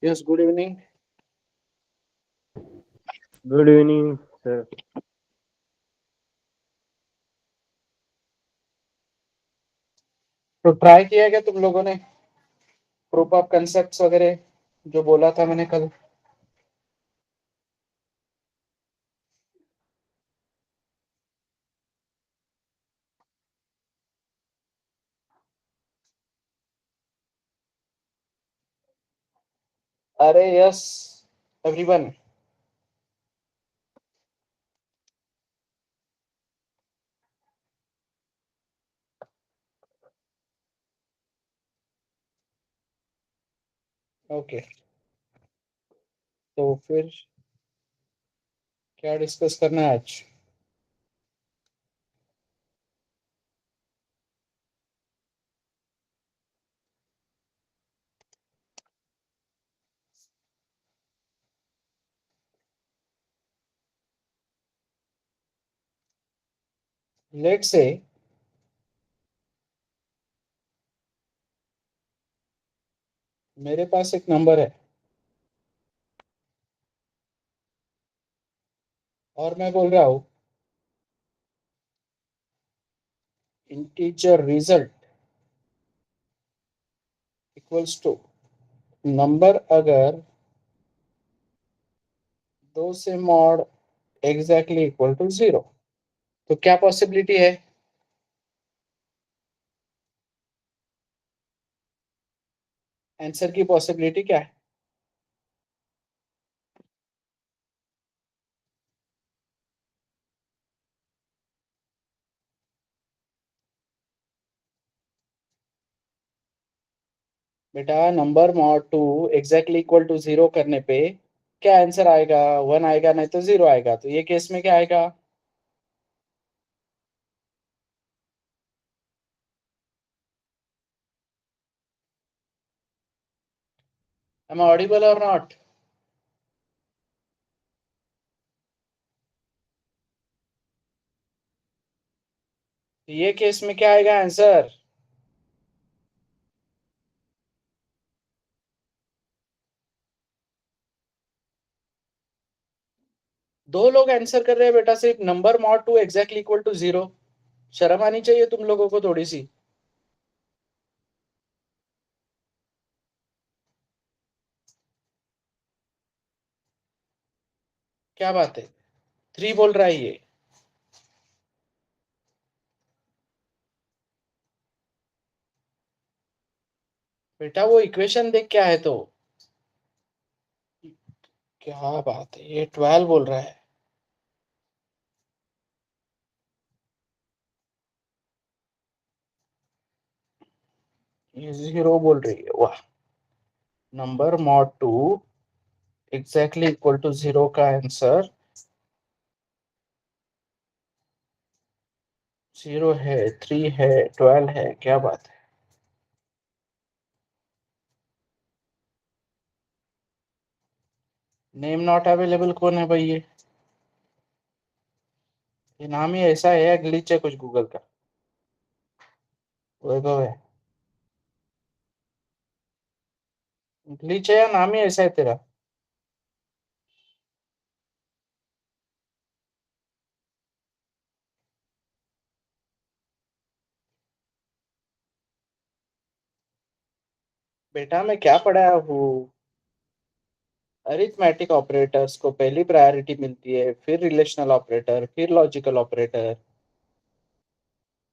Yes, good evening. Good evening, sir. तो try किया क्या तुम लोगों ने प्रूफ ऑफ कंसेप्ट वगैरह जो बोला था मैंने कल? अरे यस एवरीवन। ओके, तो फिर क्या डिस्कस करना है आज? लेट से मेरे पास एक नंबर है और मैं बोल रहा हूँ integer result equals to number अगर 2 से मॉड एग्जैक्टली इक्वल टू 0, तो क्या पॉसिबिलिटी है? आंसर की पॉसिबिलिटी क्या है? बेटा number mod 2 exactly equal to 0 करने पे क्या आंसर आएगा? 1 आएगा, नहीं तो 0 आएगा। तो ये केस में क्या आएगा? एम आई ऑडिबल और नॉट? तो ये केस में क्या आएगा आंसर? दो लोग आंसर कर रहे हैं बेटा, सिर्फ number mod 2 exactly equal to 0। शर्म आनी चाहिए तुम लोगों को थोड़ी सी। क्या बात है, 3 बोल रहा है ये? बेटा वो इक्वेशन देख क्या है तो। क्या बात है, ये 12 बोल रहा है। ये 0 बोल रही है, वाह। Number mod 2 exactly equal to 0 का आंसर 0 है, 3 है, 12 है। क्या बात है। नेम नॉट अवेलेबल कौन है भाई ये नाम ही ऐसा है या ग्लिच है कुछ गूगल का? वैभव है? ग्लिच है या नाम ही ऐसा है तेरा? बेटा मैं क्या पढ़ाया हूँ? अरिथमेटिक ऑपरेटर्स को पहली प्रायोरिटी मिलती है, फिर रिलेशनल ऑपरेटर, फिर लॉजिकल ऑपरेटर।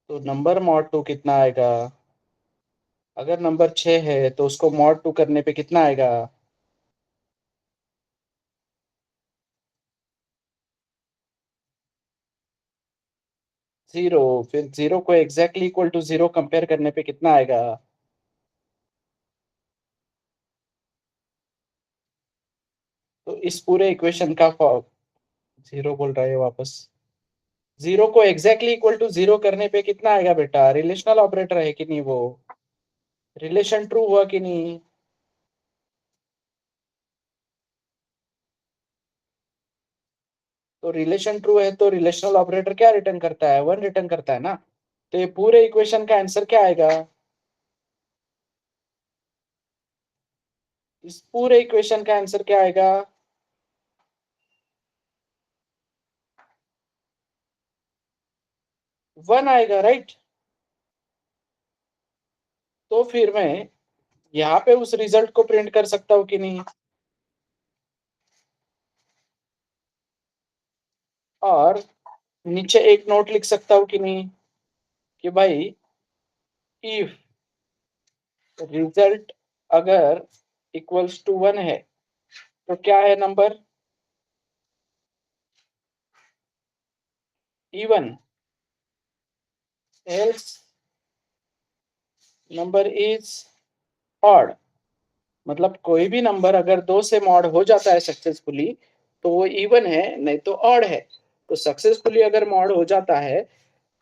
तो नंबर मॉड 2 कितना आएगा? अगर नंबर 6 है तो उसको मॉड 2 करने पे कितना आएगा? 0। फिर 0 को एग्जैक्टली इक्वल टू 0 कंपेयर करने पे कितना आएगा? तो इस पूरे इक्वेशन का 0 बोल रहा है वापस। 0 को एग्जैक्टली इक्वल टू 0 करने पे कितना आएगा बेटा? रिलेशनल ऑपरेटर है कि नहीं वो? रिलेशन ट्रू हुआ कि नहीं? तो रिलेशन ट्रू है तो रिलेशनल ऑपरेटर क्या रिटर्न करता है? 1 रिटर्न करता है ना। तो ये पूरे इक्वेशन का आंसर क्या आएगा? इस पूरे इक्वेशन का आंसर क्या आएगा? 1 आएगा, राइट? तो फिर मैं यहाँ पे उस रिजल्ट को प्रिंट कर सकता हूँ कि नहीं? और नीचे एक नोट लिख सकता हूँ कि नहीं कि भाई इफ रिजल्ट अगर इक्वल्स टू 1 है तो क्या है number? Even, else number is odd. मतलब कोई भी नंबर अगर 2 से मॉड हो जाता है सक्सेसफुली तो वो इवन है, नहीं तो ऑड है। तो सक्सेसफुली अगर मॉड हो जाता है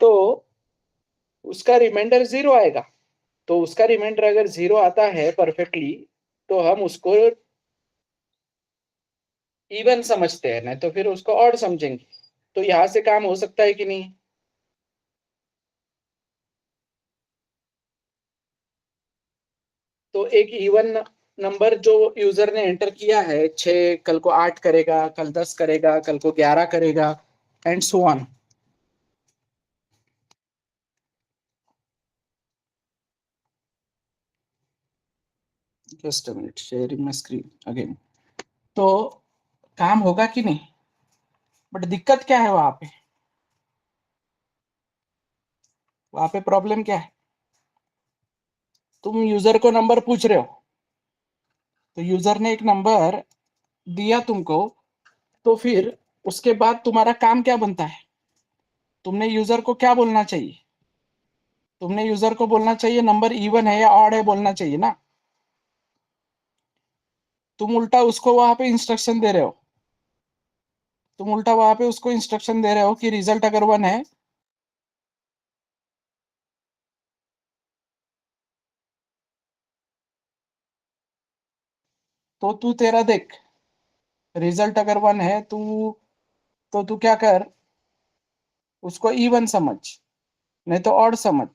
तो उसका रिमाइंडर 0 आएगा। तो उसका रिमाइंडर अगर 0 आता है परफेक्टली तो हम उसको इवन समझते हैं, नहीं तो फिर उसको ऑड समझेंगे। तो यहां से काम हो सकता है कि नहीं? तो एक इवन नंबर जो यूजर ने एंटर किया है, 6 कल को 8 करेगा, कल 10 करेगा, कल को 11 करेगा, and so on. Just a minute, sharing my screen again. तो काम होगा कि नहीं? बट दिक्कत क्या है वहां पे? वहां पे प्रॉब्लम क्या है? तुम यूजर को नंबर पूछ रहे हो, तो यूजर ने एक नंबर दिया तुमको, तो फिर उसके बाद तुम्हारा काम क्या बनता है? तुमने यूजर को क्या बोलना चाहिए? तुमने यूजर को बोलना चाहिए नंबर इवन है या ऑड है, बोलना चाहिए ना। तुम उल्टा उसको वहां पे इंस्ट्रक्शन दे रहे हो। तुम उल्टा वहां पे उसको इंस्ट्रक्शन दे रहे हो कि रिजल्ट अगर 1 है तो तू तेरा देख, रिजल्ट अगर 1 है तो तू क्या कर, उसको इवन समझ, नहीं तो ऑड समझ।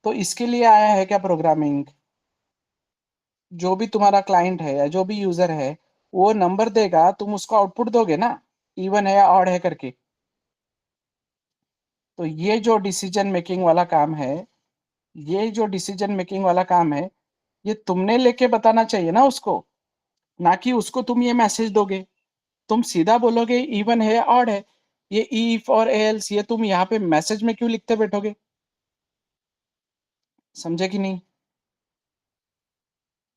तो इसके लिए आया है क्या प्रोग्रामिंग? जो भी तुम्हारा क्लाइंट है या जो भी यूजर है वो नंबर देगा, तुम उसको आउटपुट दोगे ना, इवन है या ऑड है करके। तो ये जो डिसीजन मेकिंग वाला काम है, ये जो डिसीजन मेकिंग वाला काम है, ये तुमने लेके बताना चाहिए ना उसको। ना कि उसको तुम ये मैसेज दोगे। तुम सीधा बोलोगे इवन है ऑड है। ये इफ और एल्स ये तुम यहाँ पे मैसेज में क्यों लिखते बैठोगे? समझे कि नहीं?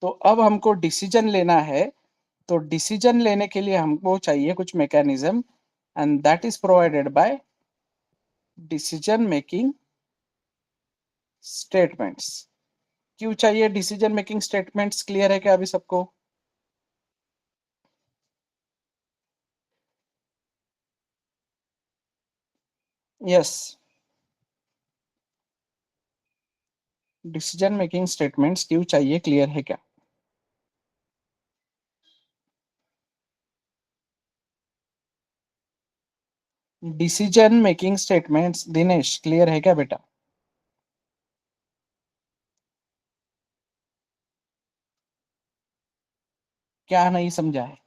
तो अब हमको डिसीजन लेना है। तो डिसीजन लेने के लिए हमको चाहिए कुछ mechanism, and that is provided by decision making statements. क्यों चाहिए डिसीजन मेकिंग स्टेटमेंट्स? क्लियर है क्या अभी सबको? यस, डिसीजन मेकिंग स्टेटमेंट्स क्यों चाहिए, क्लियर है क्या? Decision making statements, Dinesh clear है क्या बेटा? क्या नहीं समझा है?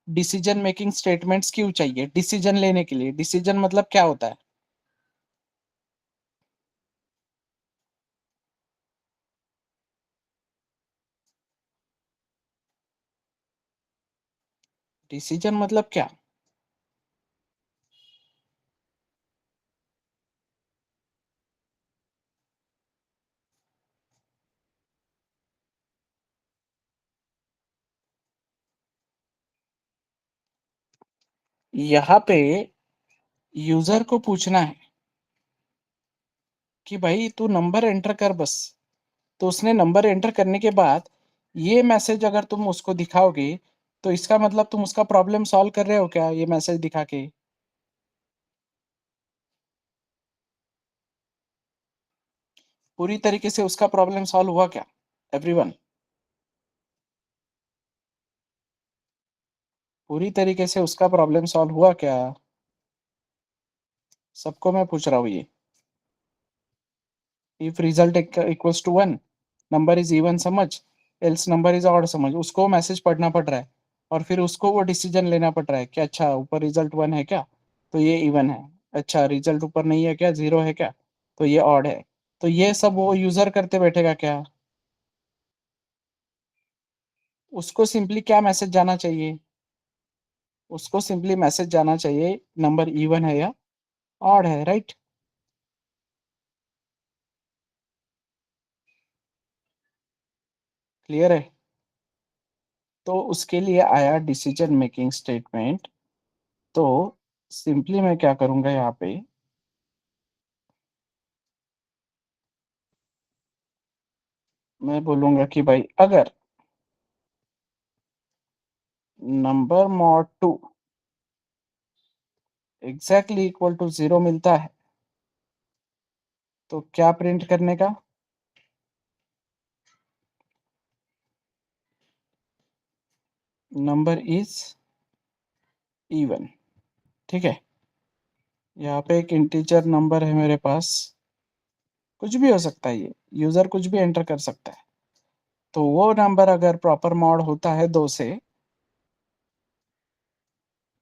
डिसीजन मेकिंग स्टेटमेंट्स क्यों चाहिए डिसीजन लेने के लिए? डिसीजन मतलब क्या होता है? डिसीजन मतलब क्या? यहाँ पे यूजर को पूछना है कि भाई तू नंबर एंटर कर बस। तो उसने नंबर एंटर करने के बाद ये मैसेज अगर तुम उसको दिखाओगे तो इसका मतलब तुम उसका प्रॉब्लम सॉल्व कर रहे हो क्या, ये मैसेज दिखा के? पूरी तरीके से उसका प्रॉब्लम सॉल्व हुआ क्या एवरीवन? पूरी तरीके से उसका प्रॉब्लम सॉल्व हुआ क्या? सबको मैं पूछ रहा हूँ ये। If result equals to 1, number is even, समझ। एल्स नंबर इज ऑड, समझ, उसको मैसेज पढ़ना पड़ रहा है और फिर उसको वो डिसीजन लेना पड़ रहा है कि अच्छा ऊपर रिजल्ट 1 है क्या, तो ये इवन है, अच्छा रिजल्ट ऊपर नहीं है क्या, 0 है क्या, तो ये ऑड है। तो ये सब वो यूजर करते बैठेगा क्या, उसको सिंपली क्या मैसेज जाना चाहिए, उसको सिंपली मैसेज जाना चाहिए नंबर इवन है या ऑड है, राइट। क्लियर है। तो उसके लिए आया डिसीजन मेकिंग स्टेटमेंट। तो सिंपली मैं क्या करूंगा यहाँ पे, मैं बोलूंगा कि भाई अगर number mod 2 exactly equal to 0 मिलता है तो क्या प्रिंट करने का, नंबर इज इवन। ठीक है, यहाँ पे एक इंटीजर नंबर है मेरे पास, कुछ भी हो सकता है, ये यूजर कुछ भी एंटर कर सकता है। तो वो नंबर अगर प्रॉपर मॉड होता है 2 से,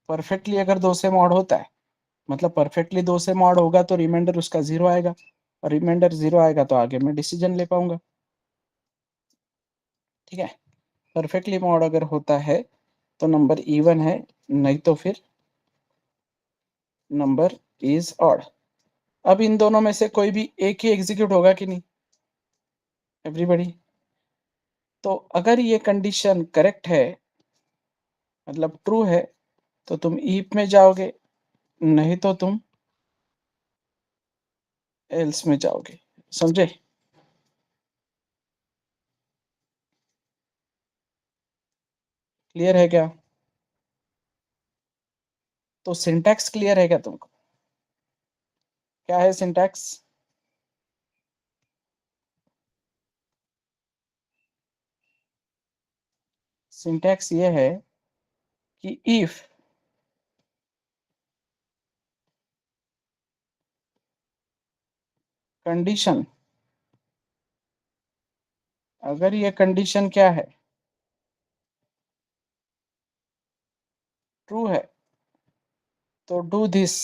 परफेक्टली अगर 2 से मॉड होता है, मतलब परफेक्टली 2 से मॉड होगा तो रिमाइंडर उसका 0 आएगा, और रिमाइंडर 0 आएगा तो आगे मैं डिसीजन ले पाऊंगा। ठीक है, परफेक्टली मॉड अगर होता है तो नंबर इवन है, नहीं तो फिर नंबर इज ऑड। अब इन दोनों में से कोई भी एक ही एग्जीक्यूट होगा कि नहीं, एवरीबॉडी। तो अगर ये कंडीशन करेक्ट है, मतलब ट्रू है, तो तुम ईफ में जाओगे, नहीं तो तुम एल्स में जाओगे, समझे। क्लियर है क्या। तो सिंटैक्स क्लियर है क्या तुमको, क्या है सिंटैक्स। सिंटैक्स ये है कि इफ कंडीशन, अगर ये कंडीशन क्या है, ट्रू है, तो do this,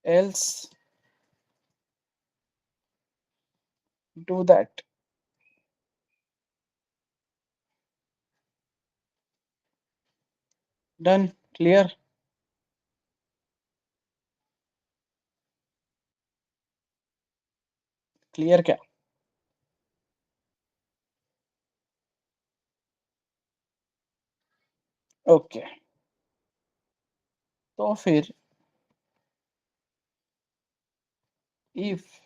else do that. Done. Clear. Clear क्या। ओके, तो फिर if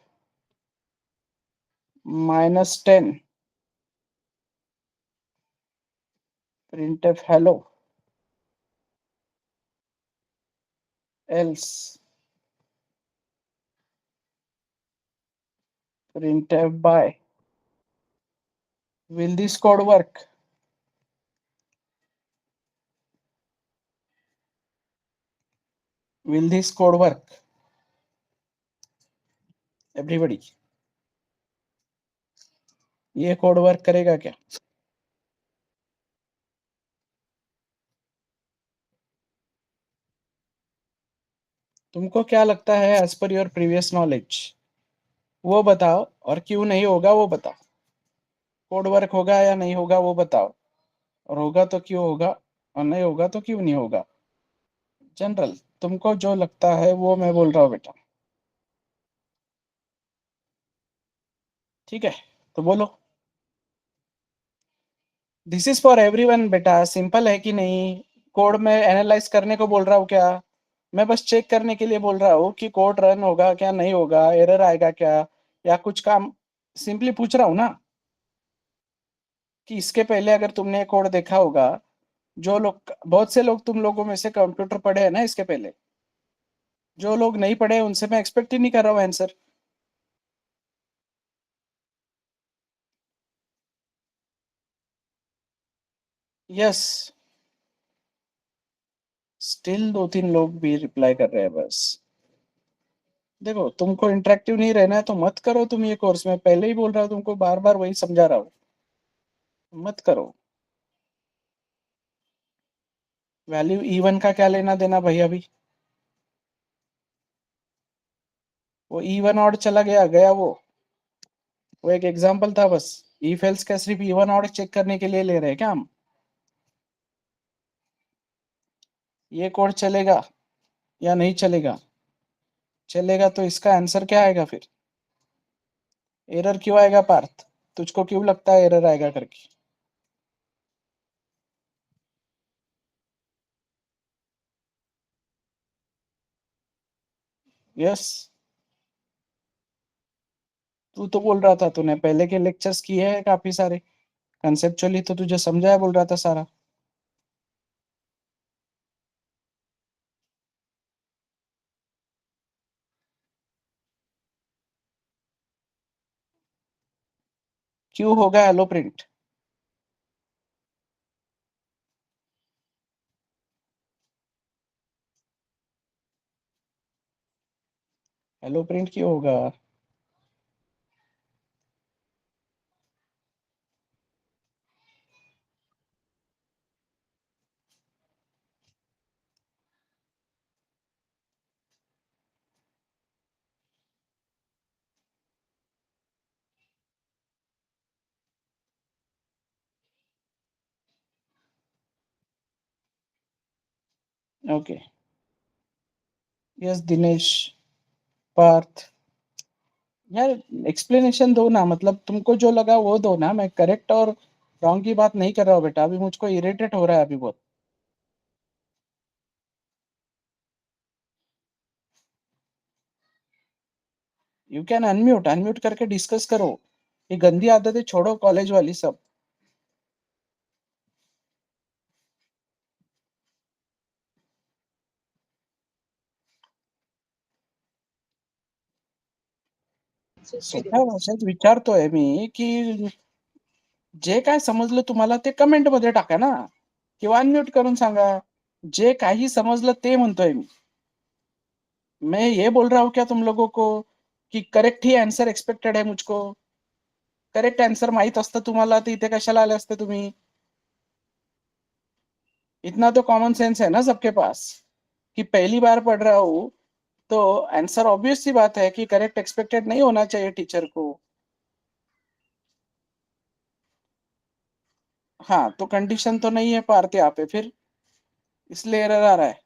-10 printf hello, else printf by, will this code work, will this code work, everybody। ये कोड वर्क करेगा क्या। तुमको क्या लगता है as per your previous knowledge, वो बताओ, और क्यों नहीं होगा वो बताओ। कोड वर्क होगा या नहीं होगा वो बताओ, और होगा तो क्यों होगा, और नहीं होगा तो क्यों नहीं होगा। जनरल तुमको जो लगता है वो मैं बोल रहा हूँ बेटा। ठीक है, तो बोलो। दिस इज फॉर एवरीवन बेटा, सिंपल है कि नहीं। कोड में एनालाइज करने को बोल रहा हूँ क्या, मैं बस चेक करने के लिए बोल रहा हूँ कि कोड रन होगा क्या, नहीं होगा, एरर आएगा क्या, या कुछ काम सिंपली पूछ रहा हूँ ना। कि इसके पहले अगर तुमने कोड देखा होगा, जो लोग, बहुत से लोग तुम लोगों में से कंप्यूटर पढ़े हैं ना इसके पहले, जो लोग नहीं पढ़े उनसे मैं एक्सपेक्ट ही नहीं कर रहा हूँ आंसर। यस, स्टिल 2-3 लोग भी रिप्लाई कर रहे हैं बस। देखो, तुमको इंटरेक्टिव नहीं रहना है तो मत करो तुम ये कोर्स। में पहले ही बोल रहा हूँ तुमको, बार बार वही समझा रहा हूँ, मत करो। वैल्यू E1 का क्या लेना देना भाई? अभी वो E1 और चला गया गया वो एक एग्जांपल था बस। इफ एल्स का सिर्फ E1 और चेक करने के लिए ले रहे हैं क्या हम? ये कोड चलेगा या नहीं चलेगा? चलेगा तो इसका आंसर क्या आएगा फिर? एरर क्यों आएगा पार्थ? तुझको क्यों लगता है एरर आएगा करके? यस, तू तो बोल रहा था, तूने पहले के लेक्चर्स किए हैं काफी सारे, कंसेप्चुअली तो तुझे समझाया बोल रहा था सारा। क्यों होगा हेलो प्रिंट? हेलो प्रिंट क्यों होगा? ओके, यस दिनेश, पार्थ, यार एक्सप्लेनेशन दो ना, मतलब तुमको जो लगा वो दो ना। मैं करेक्ट और रॉन्ग की बात नहीं कर रहा हूँ बेटा, अभी मुझको इरिटेट हो रहा है अभी बहुत। यू कैन अनम्यूट, अनम्यूट करके डिस्कस करो। ये गंदी आदतें छोड़ो कॉलेज वाली सब। सोप्या भाषेत विचारतोय मी की जे काय समजलं तुम्हाला ते कमेंट मध्ये टाका ना, किंवा अनम्यूट करून सांगा। जे काही समजलं ते म्हणतोय मी। मैं ये बोल रहा हूँ क्या तुम लोगों को कि करेक्ट ही आन्सर एक्सपेक्टेड है मुझको? करेक्ट आन्सर माहित असतं तुम्हाला तर इथे कशाला आले असते तुम्ही? इतना तो कॉमन सेंस है ना सबके पास, कि पहली बार पढ़ रहा हूँ तो आंसर ऑब्वियस सी बात है कि करेक्ट एक्सपेक्टेड नहीं होना चाहिए टीचर को। हाँ, तो कंडीशन तो नहीं है पार्थ यहाँ पे फिर, इसलिए एरर आ रहा है।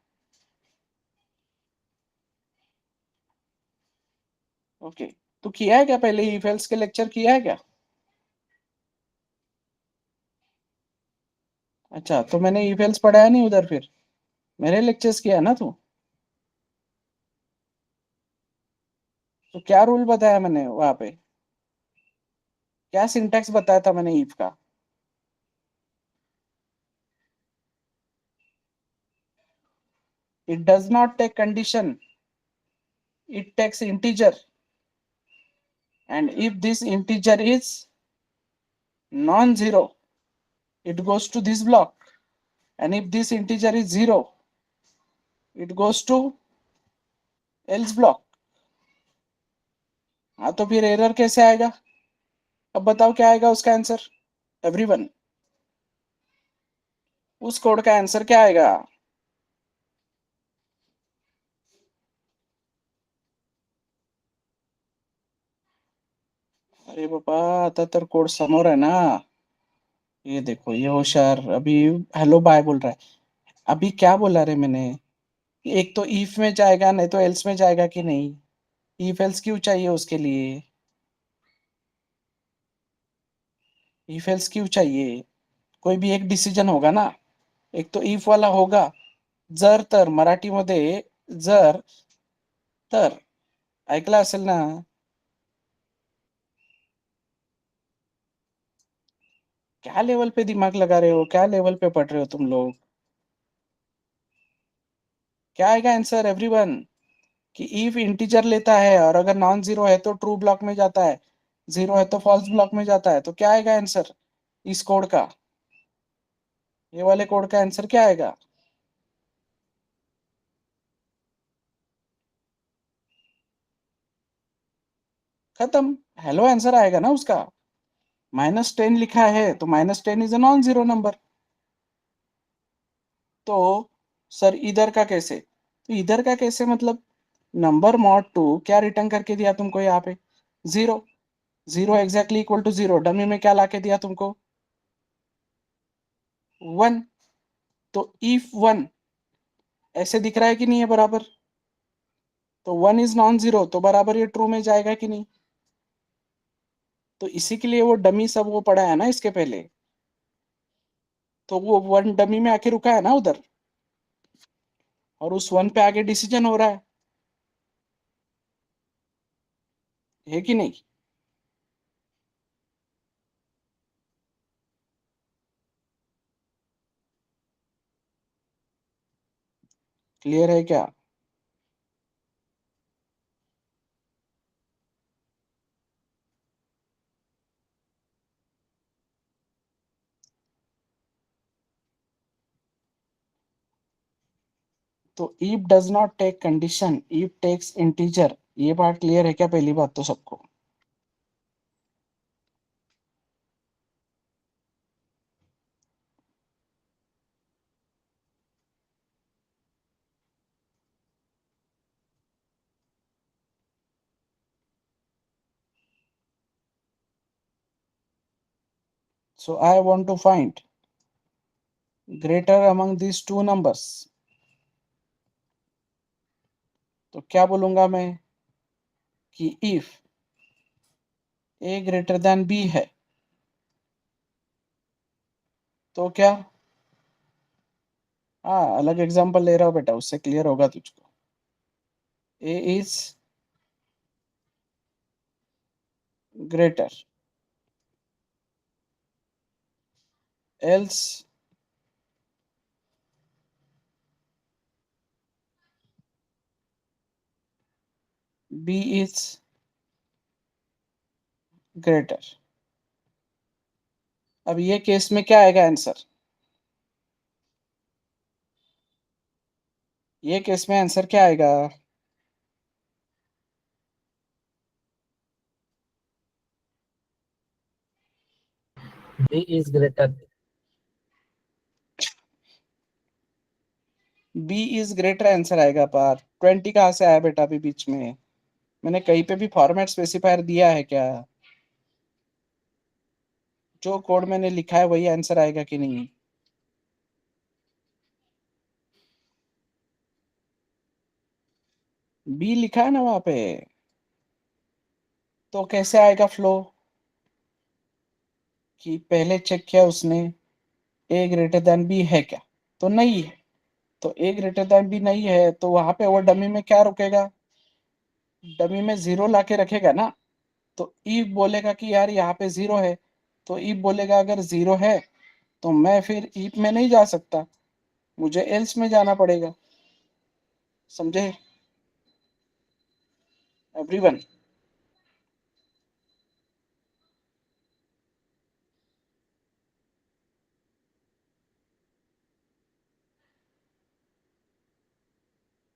ओके, तो किया है क्या पहले इफ एल्स के लेक्चर किया है क्या? अच्छा, तो मैंने इफ एल्स पढ़ाया नहीं उधर फिर, मेरे लेक्चर्स किया ना तू? तो क्या रूल बताया मैंने वहां पे? क्या सिंटैक्स बताया था मैंने इफ का? It does not take condition, it takes integer, and if this integer is non-zero, it goes to this block, and if this integer is 0, it goes to else block। हाँ, तो फिर error कैसे आएगा? अब बताओ क्या आएगा उसका आंसर एवरीवन? उस कोड का आंसर क्या आएगा? अरे बाबा, आता तर कोड समोर है ना। ये देखो, ये होशियार अभी हेलो बाय बोल रहा है। अभी क्या बोला रे मैंने? एक तो इफ में जाएगा, नहीं तो एल्स में जाएगा कि नहीं? इफ एल्स क्यों चाहिए उसके लिए? इफ एल्स क्यों चाहिए? कोई भी एक डिसिजन होगा ना, एक तो इफ वाला होगा। जर तर मराठीमध्ये, जर तर, ऐकलं असेल ना? क्या लेवल पे दिमाग लगा रहे हो, क्या लेवल पे पढ़ रहे हो तुम लोग? क्या आएगा आंसर एवरीवन? कि इफ इंटीजर लेता है और अगर नॉन जीरो है तो ट्रू ब्लॉक में जाता है, जीरो है तो फॉल्स ब्लॉक में जाता है, तो क्या आएगा आंसर इस कोड का? ये वाले कोड का आंसर क्या आएगा? खत्म, हेलो आंसर आएगा ना उसका। -10 लिखा है तो -10 is a non zero number. तो सर इधर का कैसे, तो इधर का कैसे मतलब नंबर मॉड 2 क्या रिटर्न करके दिया तुमको यहाँ पे, zero. Zero exactly equal to zero, dummy में क्या लाके दिया तुमको, 1। तो इफ 1 ऐसे दिख रहा है कि नहीं है बराबर, तो 1 इज नॉन जीरो, तो बराबर ये ट्रू में जाएगा कि नहीं। तो इसी के लिए वो डमी सब वो पड़ा है ना इसके पहले, तो वो 1 डमी में आके रुका है ना उधर, और उस 1 पे आगे डिसीजन हो रहा है कि नहीं। क्लियर है क्या। तो if does not take condition, if takes integer, ये बात क्लियर है क्या पहली बात तो सबको। So I want to find greater among these two numbers, तो क्या बोलूंगा मैं कि if a greater than b है, तो क्या, हाँ अलग एग्जांपल ले रहा हूँ बेटा, उससे क्लियर होगा तुझको। a is greater, else b is greater। अब ये केस में क्या आएगा आंसर, ये केस में आंसर क्या आएगा, B is greater. b is greater answer आएगा। पर 20 कहाँ से आया बेटा अभी बीच में, मैंने कहीं पे भी फॉर्मेट स्पेसिफायर दिया है क्या, जो कोड मैंने लिखा है वही आंसर आएगा कि नहीं। बी लिखा है ना वहां पे, तो कैसे आएगा फ्लो, कि पहले चेक किया उसने ए ग्रेटर देन बी है क्या, तो नहीं है। तो ए ग्रेटर देन बी नहीं है, तो वहां पे वो डमी में क्या रुकेगा, डमी में जीरो लाके रखेगा ना। तो ई बोलेगा कि यार यहाँ पे जीरो है, तो ई बोलेगा अगर जीरो है तो मैं फिर ईप में नहीं जा सकता, मुझे एल्स में जाना पड़ेगा। समझे एवरीवन।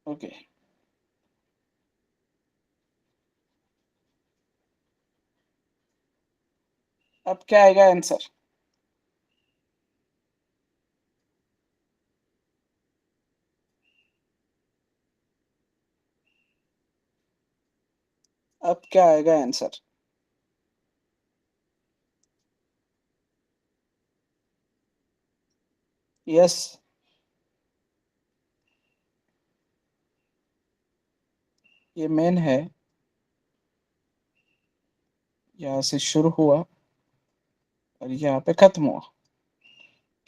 ओके, अब क्या आएगा आंसर, अब क्या आएगा आंसर। यस, ये मेन है, यहाँ से शुरू हुआ और यहाँ पे खत्म हुआ,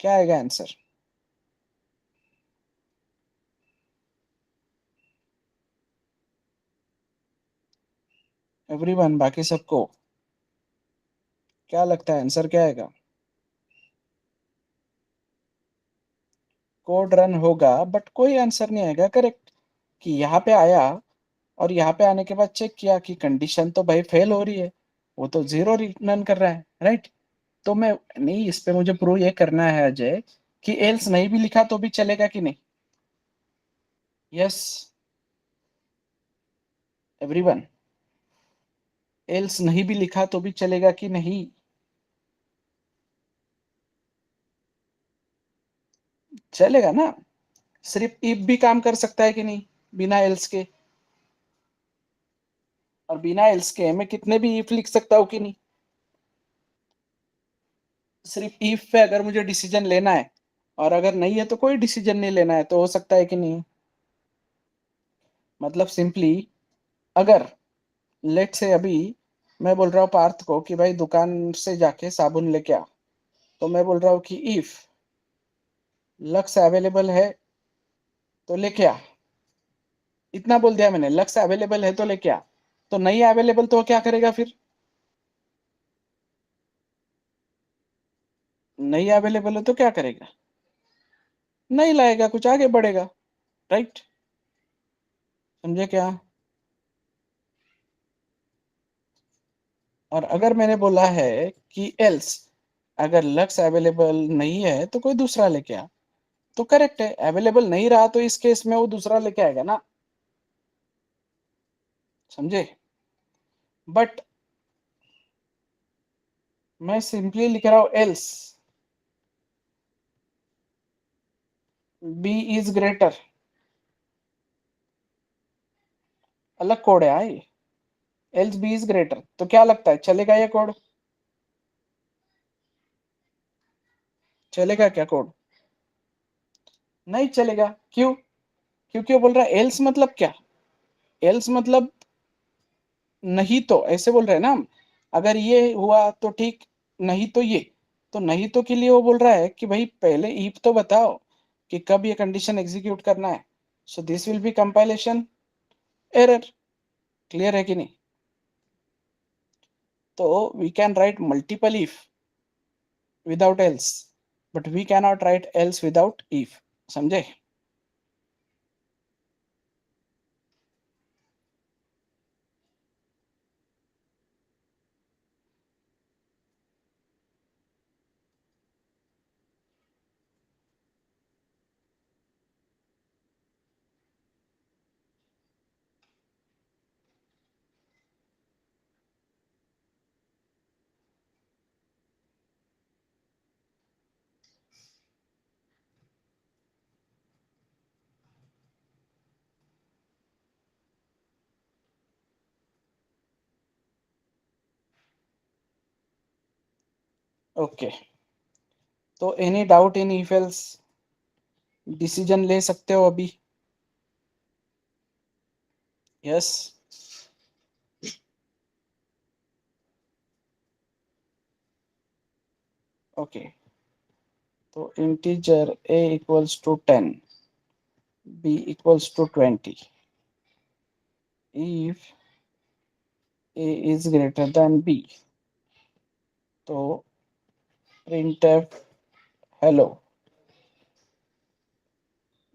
क्या आएगा आंसर। एवरीवन, बाकी सबको क्या लगता है आंसर क्या आएगा। कोड रन होगा बट कोई आंसर नहीं आएगा करेक्ट, कि यहाँ पे आया और यहाँ पे आने के बाद चेक किया कि कंडीशन तो भाई फेल हो रही है, वो तो जीरो रिटर्न कर रहा है, राइट। तो मैं नहीं, इस पे मुझे प्रूव ये करना है अजय कि एल्स नहीं भी लिखा तो भी चलेगा कि नहीं। Yes everyone. एल्स नहीं भी लिखा तो भी चलेगा कि नहीं? चलेगा ना? सिर्फ इफ भी काम कर सकता है कि नहीं बिना एल्स के? और बिना एल्स के मैं कितने भी इफ लिख सकता हूँ कि नहीं? सिर्फ इफ पे अगर मुझे डिसीजन लेना है, और अगर नहीं है तो कोई डिसीजन नहीं लेना है, तो हो सकता है कि नहीं? मतलब सिंपली, अगर लेट से अभी मैं बोल रहा हूँ पार्थ को कि भाई दुकान से जाके साबुन लेके आ, तो मैं बोल रहा हूँ कि इफ लक्स अवेलेबल है तो लेके आ, इतना बोल दिया मैंने। लक्स अवेलेबल है तो लेके आ, तो नहीं अवेलेबल तो क्या करेगा फिर? नहीं अवेलेबल है तो क्या करेगा? नहीं लाएगा, कुछ आगे बढ़ेगा। राइट? समझे क्या? और अगर मैंने बोला है कि एल्स, अगर लक्स अवेलेबल नहीं है तो कोई दूसरा लेके आ, तो करेक्ट है। अवेलेबल नहीं रहा तो इस केस में वो दूसरा लेके आएगा ना। समझे? बट मैं सिंपली लिख रहा हूं एल्स बी इज ग्रेटर, अलग कोड है आई। एल्स बी इज ग्रेटर, तो क्या लगता है चलेगा ये कोड? चलेगा क्या कोड? नहीं चलेगा। क्यों? क्योंकि वो बोल रहा है एल्स मतलब क्या? एल्स मतलब नहीं तो, ऐसे बोल रहे हैं ना हम। अगर ये हुआ तो ठीक, नहीं तो ये। तो नहीं तो के लिए वो बोल रहा है कि भाई पहले इफ तो बताओ कि कब ये कंडीशन एग्जीक्यूट करना है। So this will be compilation error. Clear है कि नहीं? तो we can write multiple if without else, but we cannot write else without if. समझे? ओके, तो any doubt in if else? Decision ले सकते हो अभी? यस? ओके, तो integer a equals to 10, b equals to 20, if a is greater than b, तो printf hello,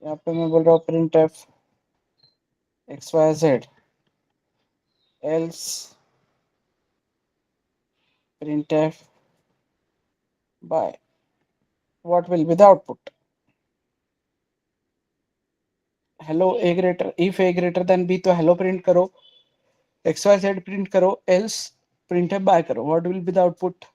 यहाँ पे मैं बोल रहा हूँ printf xyz, else printf by what will be the output? hello a greater, if a greater than b तो hello print करो, xyz print करो, else printf by करो, what will be the output?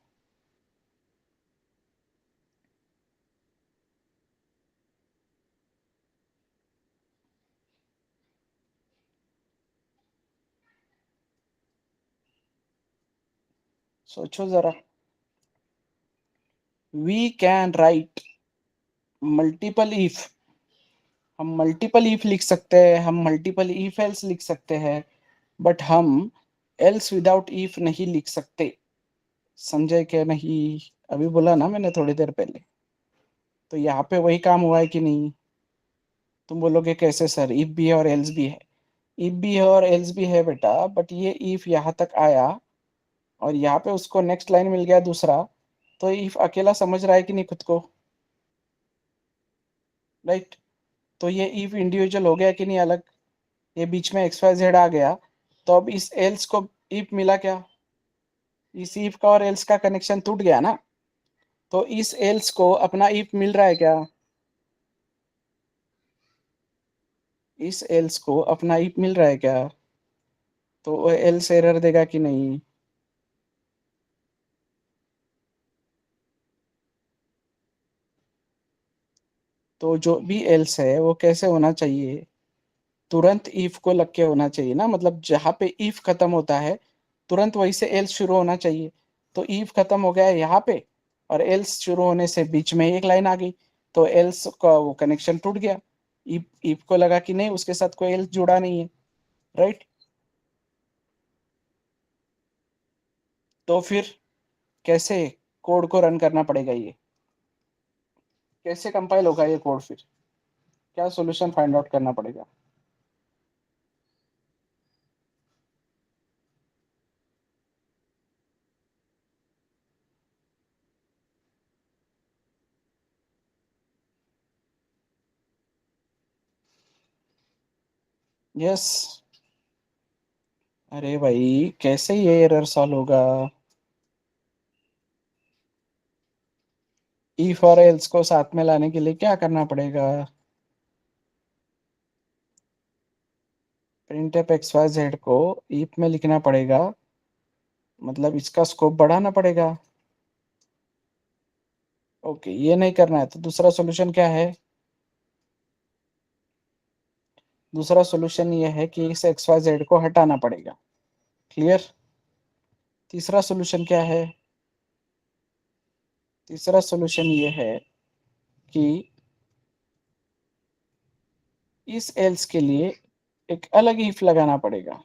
सोचो जरा। we can write multiple if, हम multiple if लिख सकते हैं, हम मल्टीपल इफ एल्स लिख सकते हैं, बट हम एल्स विदाउट इफ नहीं लिख सकते। समझे क्या नहीं? अभी बोला ना मैंने थोड़ी देर पहले। तो यहाँ पे वही काम हुआ है कि नहीं? तुम बोलोगे कैसे सर, इफ भी है और एल्स भी है? इफ भी है और एल्स भी है बेटा, बट ये इफ यहाँ तक आया और यहाँ पे उसको नेक्स्ट लाइन मिल गया दूसरा, तो इफ अकेला समझ रहा है कि नहीं खुद को? राइट? तो ये इफ इंडिविजुअल हो गया कि नहीं अलग? ये बीच में एक्स वाई जेड आ गया, तो अब इस एल्स को इफ मिला क्या? इस इफ का और एल्स का कनेक्शन टूट गया ना? तो इस एल्स को अपना इफ मिल रहा है क्या? इस एल्स को अपना इफ मिल रहा है क्या? तो वो एल्स एरर देगा कि नहीं? तो जो भी एल्स है वो कैसे होना चाहिए? तुरंत इफ को लग के होना चाहिए ना, मतलब जहां पे इफ खत्म होता है तुरंत वहीं से एल्स शुरू होना चाहिए। तो इफ खत्म हो गया है यहाँ पे, और एल्स शुरू होने से बीच में एक लाइन आ गई, तो एल्स का वो कनेक्शन टूट गया। इफ को लगा कि नहीं, उसके साथ कोई एल्स जुड़ा नहीं है, राइट? तो फिर कैसे कोड को रन करना पड़ेगा? ये कैसे कंपाइल होगा ये कोड? फिर क्या सॉल्यूशन फाइंड आउट करना पड़ेगा? यस। अरे भाई, कैसे ये एरर सॉल्व होगा? इफ और एल्स को साथ में लाने के लिए क्या करना पड़ेगा? प्रिंटफ एक्स वाई जेड को इफ में लिखना पड़ेगा, मतलब इसका स्कोप बढ़ाना पड़ेगा। ओके, ये नहीं करना है तो दूसरा सॉल्यूशन क्या है? दूसरा सॉल्यूशन ये है कि इस एक्स वाई जेड को हटाना पड़ेगा। क्लियर? तीसरा सॉल्यूशन क्या है? तीसरा सॉल्यूशन ये है कि इस एल्स के लिए एक अलग इफ लगाना पड़ेगा।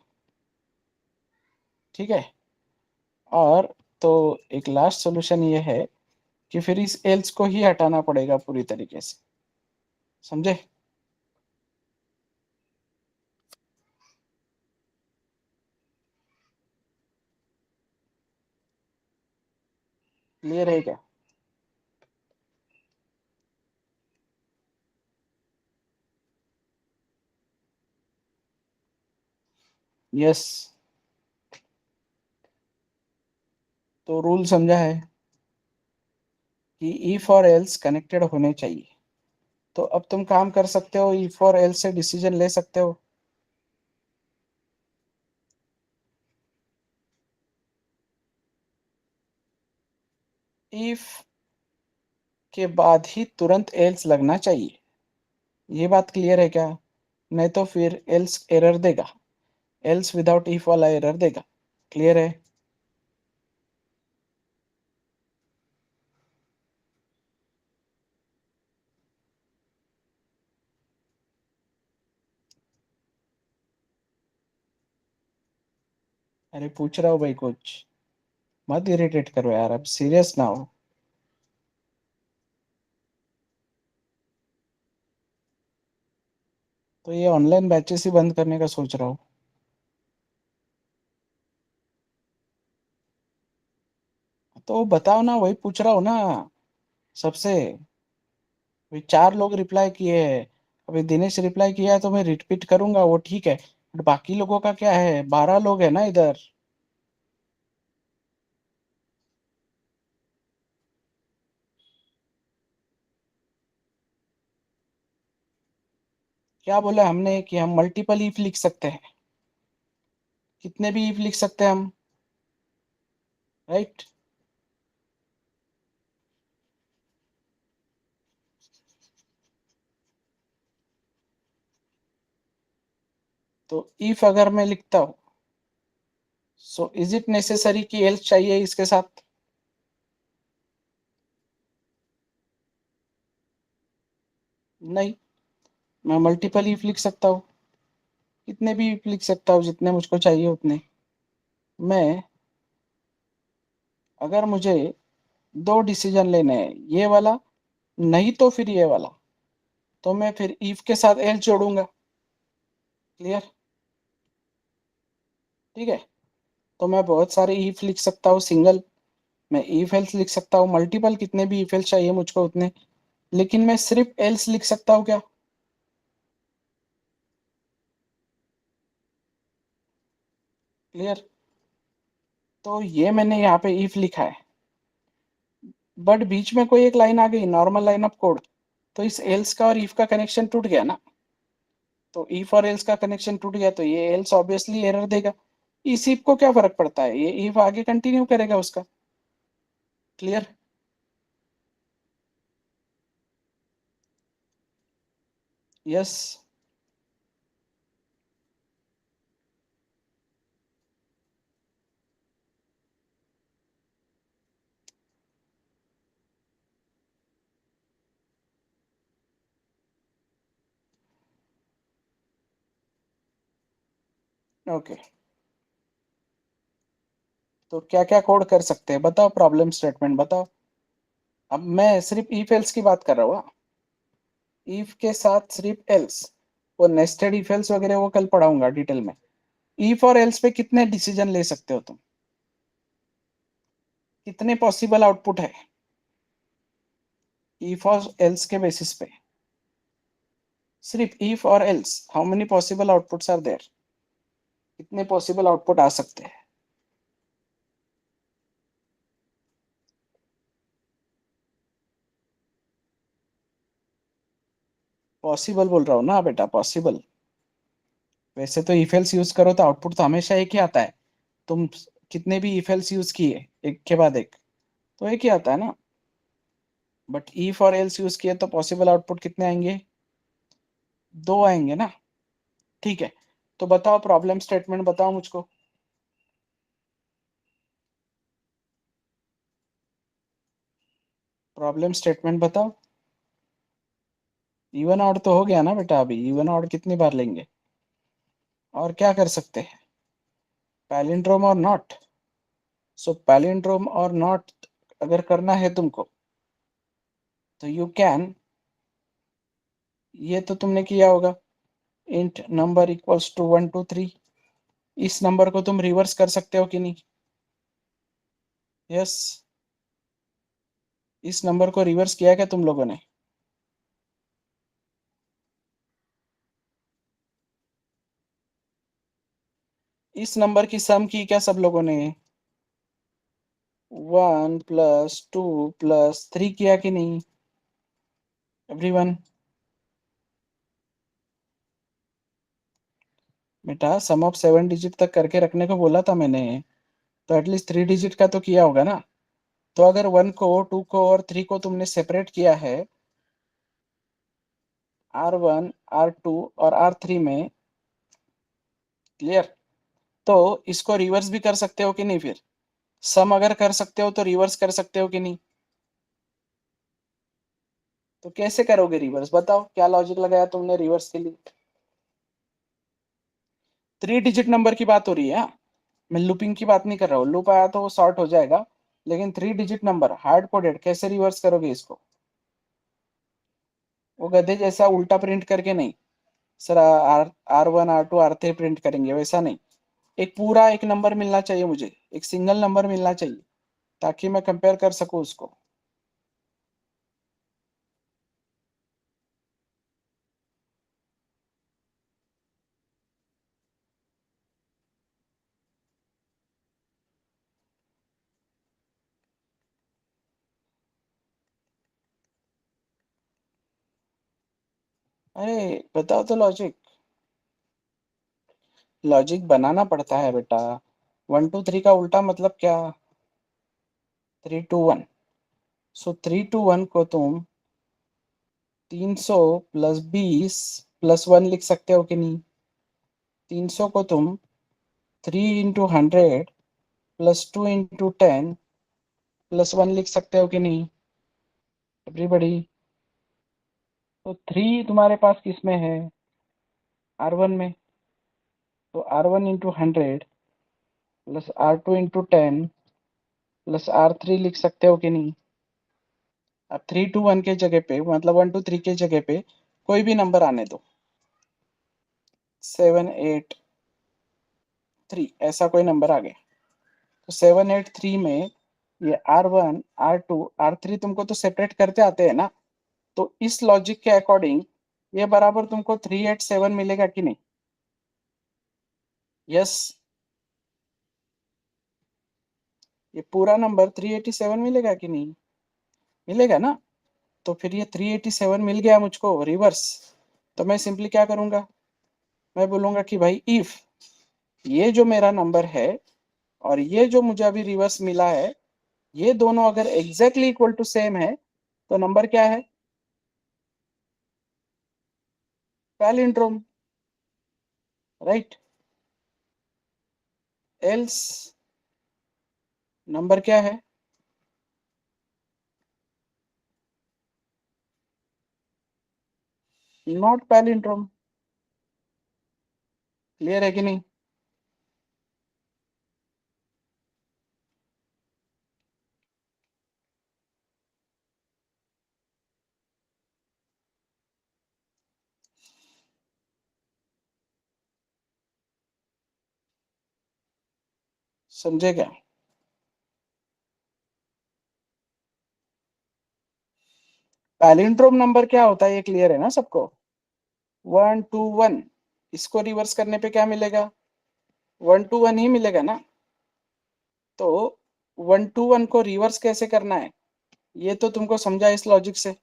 ठीक है? और तो एक लास्ट सॉल्यूशन ये है कि फिर इस एल्स को ही हटाना पड़ेगा पूरी तरीके से। समझे? क्लियर है क्या? यस। तो रूल समझा है कि इफ और एल्स कनेक्टेड होने चाहिए। तो अब तुम काम कर सकते हो, इफ और एल्स से डिसीजन ले सकते हो। इफ के बाद ही तुरंत एल्स लगना चाहिए। ये बात क्लियर है क्या? नहीं तो फिर एल्स एरर देगा, एल्स विदाउट इफ वाला एरर देगा। क्लियर है? अरे पूछ रहा हूँ भाई कुछ, मत इरिटेट करो यार, अब सीरियस ना हो। तो ये ऑनलाइन बैचेस ही बंद करने का सोच रहा हूँ। तो बताओ ना, वही पूछ रहा हूँ ना सबसे। अभी 4 लोग रिप्लाई किए हैं, अभी दिनेश रिप्लाई किया है तो मैं रिपीट करूंगा, वो ठीक है। बट बाकी लोगों का क्या है? 12 लोग है ना इधर। क्या बोला हमने कि हम मल्टीपल इफ लिख सकते हैं? कितने भी इफ लिख सकते हैं हम, राइट? तो इफ अगर मैं लिखता हूँ, सो इज इट नेसेसरी कि एल्स चाहिए इसके साथ? नहीं, मैं मल्टीपल इफ लिख सकता हूँ, कितने भी इफ लिख सकता हूँ, जितने मुझको चाहिए उतने। मैं, अगर मुझे 2 डिसीजन लेने हैं, ये वाला नहीं तो फिर ये वाला, तो मैं फिर इफ के साथ एल्स जोड़ूंगा। क्लियर? ठीक है? तो मैं बहुत सारे इफ लिख सकता हूँ सिंगल, मैं इफ एल्स लिख सकता हूँ मल्टीपल, कितने भी इफ एल्स चाहिए मुझको उतने। लेकिन मैं सिर्फ एल्स लिख सकता हूँ क्या? क्लियर? तो ये मैंने यहाँ पे इफ लिखा है, बट बीच में कोई एक लाइन आ गई, नॉर्मल लाइन ऑफ कोड, तो इस एल्स का और इफ का कनेक्शन टूट गया ना। तो इफ और एल्स का कनेक्शन टूट गया तो ये एल्स ऑब्वियसली एरर देगा। इस इफ को क्या फर्क पड़ता है, ये इफ आगे कंटिन्यू करेगा उसका। क्लियर? यस। ओके, तो क्या क्या कोड कर सकते हैं बताओ, प्रॉब्लम स्टेटमेंट बताओ। अब मैं सिर्फ इफ एल्स की बात कर रहा हूँ, इफ के साथ सिर्फ एल्स, वो नेस्टेड इफ एल्स वगैरह वो कल पढ़ाऊंगा डिटेल में। इफ और एल्स पे कितने डिसीजन ले सकते हो तुम, कितने पॉसिबल आउटपुट है इफ और एल्स के बेसिस पे? सिर्फ इफ और else, how many possible outputs are there, कितने पॉसिबल आउटपुट आ सकते हैं? पॉसिबल बोल रहा हूँ ना बेटा, पॉसिबल। वैसे तो इफ एल्स यूज करो तो आउटपुट तो हमेशा एक ही आता है। तुम कितने भी इफ एल्स यूज किए एक के बाद एक, तो एक ही आता है ना। बट इफ और एल्स यूज किए तो पॉसिबल आउटपुट कितने आएंगे? दो आएंगे ना। ठीक है, तो बताओ प्रॉब्लम स्टेटमेंट बताओ मुझको। प्रॉब्लम स्टेटमेंट बताओ। इवन ऑड तो हो गया ना बेटा, अभी इवन ऑड कितनी बार लेंगे? और क्या कर सकते हैं? पैलिंड्रोम और नॉट। सो पैलिंड्रोम और नॉट अगर करना है तुमको, तो यू कैन, ये तो तुमने किया होगा, इंट नंबर इक्वल्स टू 1 2 3। इस नंबर को तुम रिवर्स कर सकते हो कि नहीं? यस। इस नंबर को रिवर्स किया क्या तुम लोगों ने? इस नंबर की सम की क्या सब लोगों ने? 1 + 2 + 3 किया कि नहीं एवरीवन? बेटा सम ऑफ 7 डिजिट तक करके रखने को बोला था मैंने, तो एटलीस्ट 3 डिजिट का तो किया होगा ना। तो अगर 1 को 2 को और 3 को तुमने सेपरेट किया है R1 R2 और R3 में, क्लियर, तो इसको रिवर्स भी कर सकते हो कि नहीं? फिर सम अगर कर सकते हो तो रिवर्स कर सकते हो कि नहीं? तो कैसे करोगे रिवर्स, बताओ क्या लॉजिक लगाया तुमने रिवर्स के लिए? 3 डिजिट नंबर की बात हो रही है, हाँ? मैं लूपिंग की बात नहीं कर रहा हूँ, लूप आया तो वो सॉर्ट हो जाएगा, लेकिन 3 डिजिट नंबर हार्ड कोडेड कैसे रिवर्स करोगे इसको? वो गधे जैसा उल्टा प्रिंट करके नहीं, sir R1 R2 R3 print करेंगे वैसा नहीं। एक पूरा एक नंबर मिलना चाहिए मुझे, एक सिंगल नंबर मिलना चाहिए, ताकि मैं कंपेयर कर सकूं उसको। अरे बताओ तो लॉजिक, लॉजिक बनाना पड़ता है बेटा। 1 2 3 का उल्टा मतलब क्या? 3 2 1। सो 3 2 1 को तुम 300 + 20 + 1 लिख सकते हो कि नहीं? 300 को तुम 3 × 100 + 2 × 10 +1 लिख सकते हो कि नहीं एवरीबॉडी? तो 3 तुम्हारे पास किस में है? R1 में। तो R1 × 100 + R2 × 10 +R3 लिख सकते हो कि नहीं? अब 3 2 1 के जगह पे, मतलब 1 2 3 के जगह पे कोई भी नंबर आने दो, 7 8 3 ऐसा कोई नंबर आ गया, तो 7 8 3 में ये R1 R2 R3 तुमको तो सेपरेट करते आते हैं ना। तो इस लॉजिक के अकॉर्डिंग ये बराबर तुमको 3 8 7 मिलेगा कि नहीं? यस। ये पूरा नंबर 387 मिलेगा कि नहीं? मिलेगा ना। तो फिर ये 387 मिल गया मुझको रिवर्स, तो मैं सिंपली क्या करूंगा, मैं बोलूंगा कि भाई इफ ये जो मेरा नंबर है और ये जो मुझे अभी रिवर्स मिला है, ये दोनों अगर एग्जैक्टली इक्वल टू सेम है तो नंबर क्या है? Palindrome, right? एल्स नंबर क्या है? Not palindrome. क्लियर है कि नहीं? समझे क्या? पैलिंड्रोम नंबर क्या होता है ये क्लियर है ना सबको? 1 2 1, इसको रिवर्स करने पे क्या मिलेगा? 1 2 1 ही मिलेगा ना। तो 1 2 1 को रिवर्स कैसे करना है ये तो तुमको समझा इस लॉजिक से?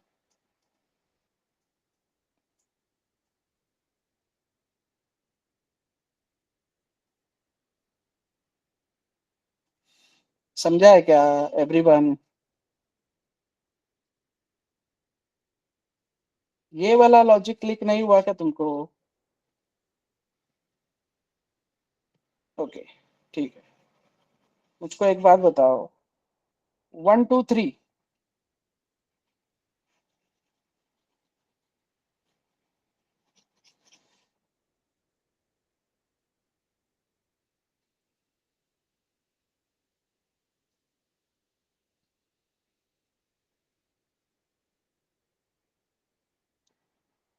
समझा है क्या एवरीवन? ये वाला लॉजिक क्लिक नहीं हुआ क्या तुमको? ओके, ठीक है। मुझको एक बात बताओ, 1 2 3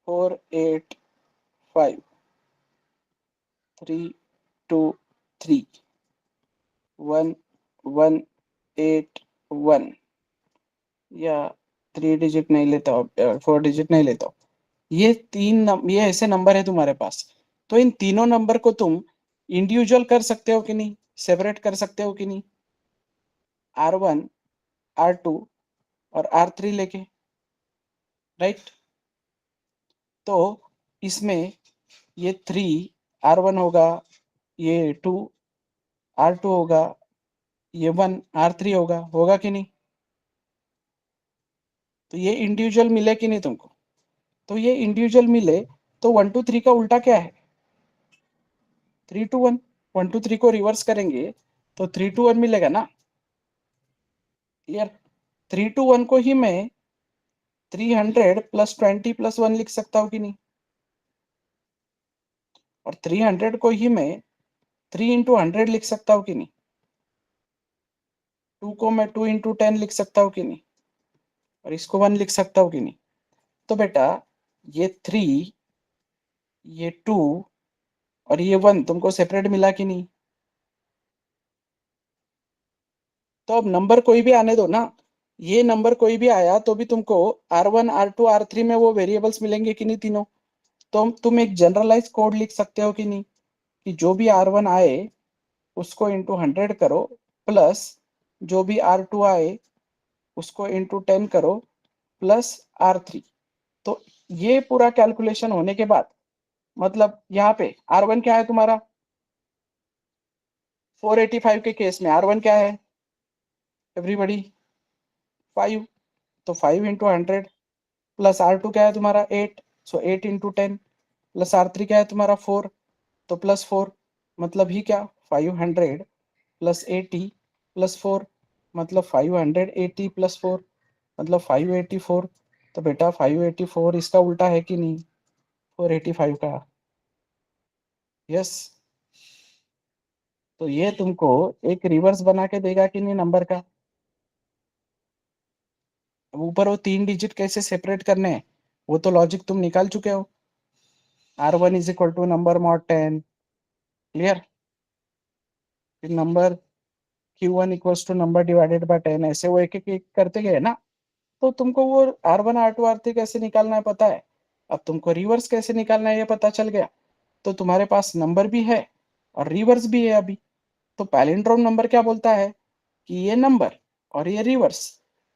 4 8 5 3 2 3 1 1 8 1, या 3 डिजिट नहीं लेता हूँ, 4 डिजिट नहीं लेता हूँ। ये ये ऐसे नंबर है तुम्हारे पास, तो इन तीनों नंबर को तुम इंडिविजुअल कर सकते हो कि नहीं, सेपरेट कर सकते हो कि नहीं? R1 R2 और R3 लेके, राइट? तो इसमें ये 3 R1 होगा, ये 2 R2 होगा, ये 1 R3 होगा कि नहीं? तो ये इंडिविजुअल मिले कि नहीं तुमको? तो ये इंडिविजुअल मिले तो 1 2 3 का उल्टा क्या है? 3 2 1। 1 2 3 को रिवर्स करेंगे तो 3 2 1 मिलेगा ना। क्लियर? 3 2 1 को ही मैं 300 + 20 + 1 लिख सकता हूँ कि नहीं? और 300 को ही मैं 3 × 100 लिख सकता हूँ कि नहीं? 2 को मैं 2 × 10 लिख सकता हूँ कि नहीं? और इसको 1 लिख सकता हूँ कि नहीं? तो बेटा ये 3, ये 2 और ये 1 तुमको सेपरेट मिला कि नहीं? तो अब नंबर कोई भी आने दो ना, ये नंबर कोई भी आया तो भी तुमको R1 R2 R3 में वो वेरिएबल्स मिलेंगे कि नहीं तीनों? तो तुम एक जनरलाइज कोड लिख सकते हो कि नहीं, कि जो भी R1 आए उसको इंटू 100 करो, प्लस जो भी R2 आए उसको इंटू 10 करो, प्लस R3। तो ये पूरा कैलकुलेशन होने के बाद, मतलब यहाँ पे R1 क्या है तुम्हारा? 485 के केस में R1 क्या है एवरीबॉडी? 5। तो 5 × 100 प्लस R2 क्या है तुम्हारा? 8। सो 8 × 10 प्लस R3 क्या है तुम्हारा? 4। तो +4, मतलब ही क्या? 500 + 80 + 4, मतलब 580 + 4, मतलब 584। तो बेटा 584 इसका उल्टा है कि नहीं? 485 का। यस। तो ये तुमको एक रिवर्स बना के देगा कि नहीं नंबर का? अब ऊपर वो 3 डिजिट कैसे सेपरेट करने हैं वो तो लॉजिक तुम निकाल चुके हो। R1 = number mod 10। क्लियर? फिर number Q1 = number divided by 10, ऐसे वो एक एक करते गए ना। तो तुमको वो R1 R2 R3 कैसे निकालना है पता है? अब तुमको रिवर्स कैसे निकालना है ये पता चल गया। तो तुम्हारे पास नंबर भी है और रिवर्स भी है अभी। तो पैलिंड्रोम नंबर क्या बोलता है कि ये नंबर और ये रिवर्स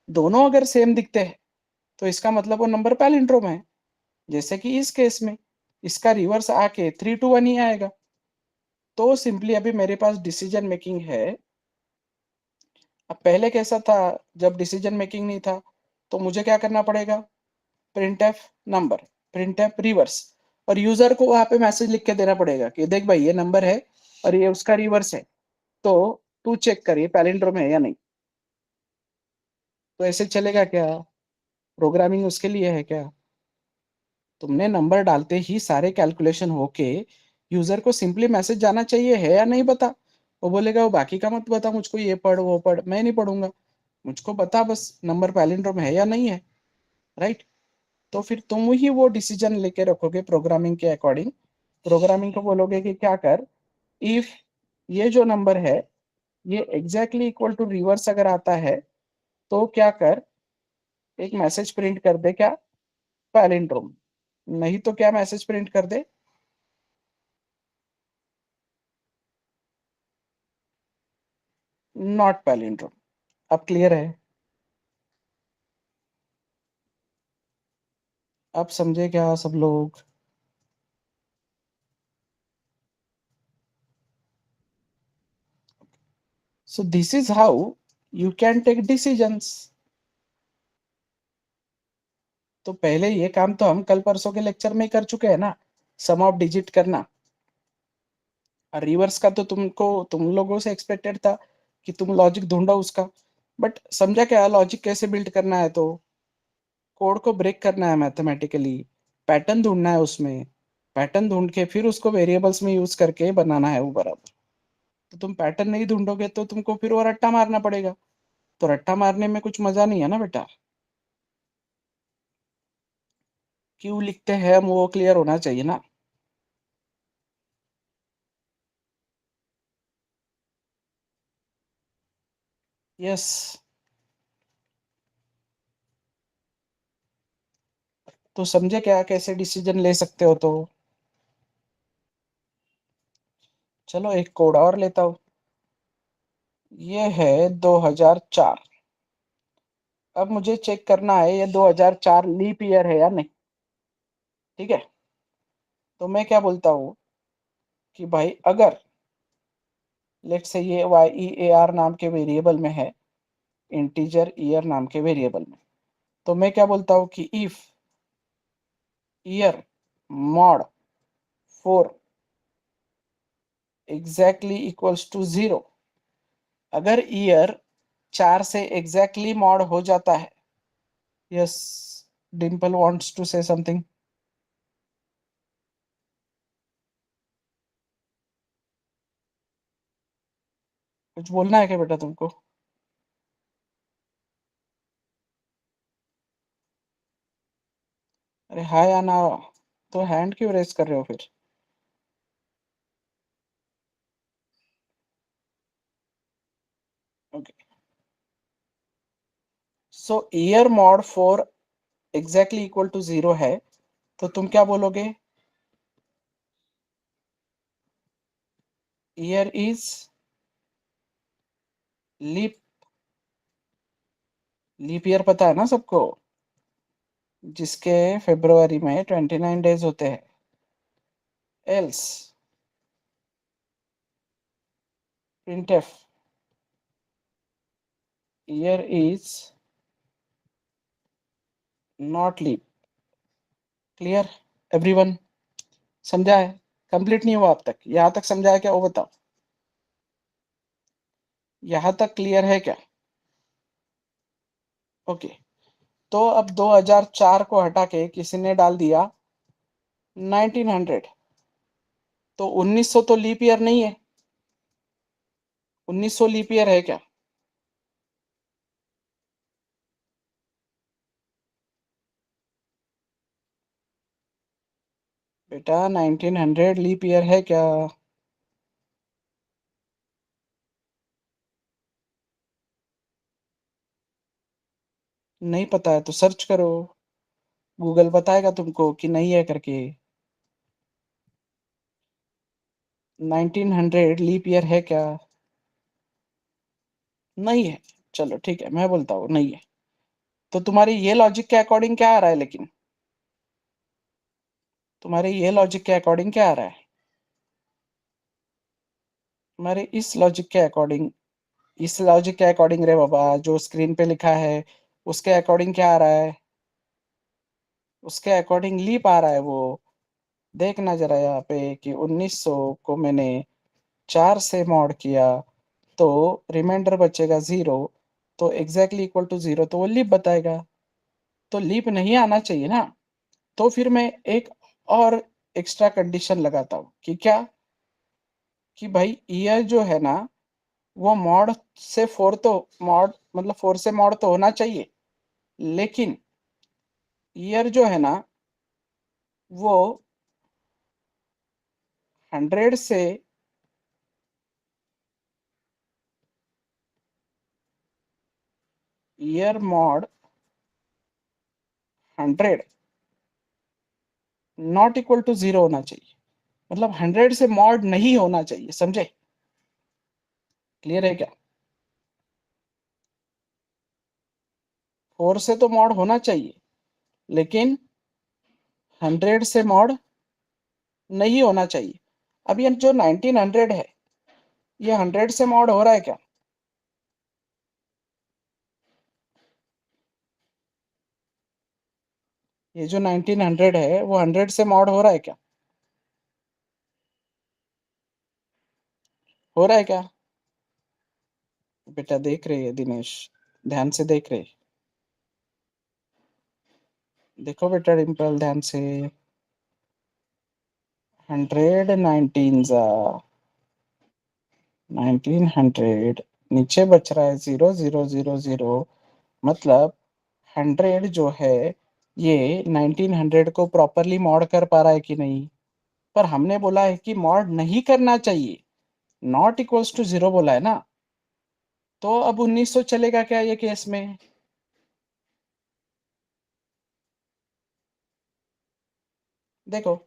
दोनों अगर सेम दिखते हैं तो इसका मतलब वो नंबर पैलिंड्रोम है। जैसे कि इस केस में इसका रिवर्स आके 3 2 1 ही आएगा। तो सिंपली अभी मेरे पास डिसीजन मेकिंग है। अब पहले कैसा था, जब डिसीजन मेकिंग नहीं था तो मुझे क्या करना पड़ेगा, print F number, print F reverse, और यूजर को वहां पे मैसेज लिख के देना पड़ेगा कि देख भाई ये नंबर है और ये उसका रिवर्स है, तो तू चेक कर ये पैलिंड्रोम है या नहीं। तो ऐसे चलेगा क्या, प्रोग्रामिंग उसके लिए है क्या? तुमने नंबर डालते ही सारे कैलकुलेशन होके यूजर को सिंपली मैसेज जाना चाहिए है या नहीं बता। वो बोलेगा वो बाकी का मत बता मुझको, ये पढ़ वो पढ़, मैं नहीं पढ़ूंगा, मुझको बता बस नंबर पैलिंड्रोम है या नहीं है, राइट? तो फिर तुम ही वो डिसीजन लेके रखोगे प्रोग्रामिंग के अकॉर्डिंग। प्रोग्रामिंग को बोलोगे कि क्या कर, इफ ये जो नंबर है ये एग्जैक्टली इक्वल टू रिवर्स अगर आता है तो क्या कर, एक मैसेज प्रिंट कर दे, क्या, पैलिंड्रोम। नहीं तो क्या मैसेज प्रिंट कर दे, नॉट पैलिंड्रोम। अब क्लियर है? अब समझे क्या सब लोग? So this is how you can take decisions. तो पहले ये काम तो हम कल परसों के लेक्चर में कर चुके हैं ना, सम ऑफ डिजिट करना। और रिवर्स का तो तुम लोगों से एक्सपेक्टेड था कि तुम लॉजिक ढूंढो उसका, बट समझा क्या लॉजिक कैसे बिल्ड करना है, तो कोड को ब्रेक करना है मैथमेटिकली, पैटर्न ढूंढना है उसमें, पैटर्न ढूंढ के फिर उसको वेरिएबल्स में यूज करके बनाना है वो बराबर। तो तुम पैटर्न नहीं ढूंढोगे तो तुमको फिर वो रट्टा मारना पड़ेगा, तो रट्टा मारने में कुछ मजा नहीं है ना बेटा। क्यों लिखते हैं हम वो क्लियर होना चाहिए ना। यस। तो समझे क्या कैसे डिसीजन ले सकते हो? तो चलो एक कोड और लेता हूँ। ये है 2004। अब मुझे चेक करना है ये 2004 लीप ईयर है या नहीं। ठीक है, तो मैं क्या बोलता हूँ कि भाई अगर लेट से ये वाई ई ए आर नाम के वेरिएबल में है, इंटीजर ईयर नाम के वेरिएबल में, तो मैं क्या बोलता हूँ कि if year mod 4 exactly equals to 0, अगर ईयर 4 से एग्जैक्टली मॉड हो जाता है। Yes, Dimple wants to say something. कुछ बोलना है क्या बेटा तुमको? अरे हाय आना, तो हैंड क्यों रेस कर रहे हो फिर? Okay, so year mod 4 exactly equal to 0 है, तो तुम क्या बोलोगे, year is leap, leap year पता है ना सबको, जिसके फरवरी में 29 डेज होते हैं। Else printf year is not leap. Clear everyone? समझा है? कंप्लीट नहीं हुआ अब तक? यहां तक समझा है क्या वो बताओ, यहां तक क्लियर है क्या? ओके, तो अब 2004 को हटा के किसी ने डाल दिया 1900, तो 1900 तो लीप ईयर नहीं है। 1900 लीप ईयर है क्या? बेटा 1900 लीप ईयर है क्या? नहीं पता है तो सर्च करो, गूगल बताएगा तुमको कि नहीं है करके। 1900 लीप ईयर है क्या? नहीं है। चलो ठीक है, मैं बोलता हूँ नहीं है। तो तुम्हारी ये लॉजिक के अकॉर्डिंग क्या आ रहा है लेकिन, तुम्हारे ये लॉजिक के अकॉर्डिंग क्या आ रहा है? हमारे इस लॉजिक के अकॉर्डिंग, इस लॉजिक के अकॉर्डिंग रे बाबा, जो स्क्रीन पे लिखा है उसके अकॉर्डिंग क्या आ रहा है, उसके अकॉर्डिंग लीप आ रहा है वो। देखना जरा यहाँ पे कि 1900 को मैंने 4 से मॉड किया तो रिमाइंडर बचेगा 0, तो एग्जैक्टली इक्वल टू 0, तो वो लीप बताएगा। तो लीप नहीं आना चाहिए ना। तो फिर मैं एक और एक्स्ट्रा कंडीशन लगाता हूँ कि क्या, कि भाई ईयर जो है ना वो मॉड से 4, तो मॉड मतलब 4 से मॉड तो होना चाहिए, लेकिन ईयर जो है ना वो 100 से year mod 100 not equal to 0 होना चाहिए। मतलब 100 से मॉड नहीं होना चाहिए, समझे? क्लियर है क्या? 4 से तो मॉड होना चाहिए, लेकिन 100 से मॉड नहीं होना चाहिए। अब ये जो 1900 है, ये 100 से मॉड हो रहा है क्या? ये जो 1900 है वो 100 से मॉड हो रहा है क्या? हो रहा है क्या? बेटा देख रहे है दिनेश, ध्यान से देख रहे। देखो बेटा डिम्पल, ध्यान से। 100 19 1900, नीचे बच रहा है 0000, मतलब 100 जो है ये 1900 को प्रॉपरली मॉड कर पा रहा है कि नहीं। पर हमने बोला है कि मॉड नहीं करना चाहिए, नॉट इक्वल्स टू 0 बोला है ना। तो अब 1900 चलेगा क्या ये केस में? देखो,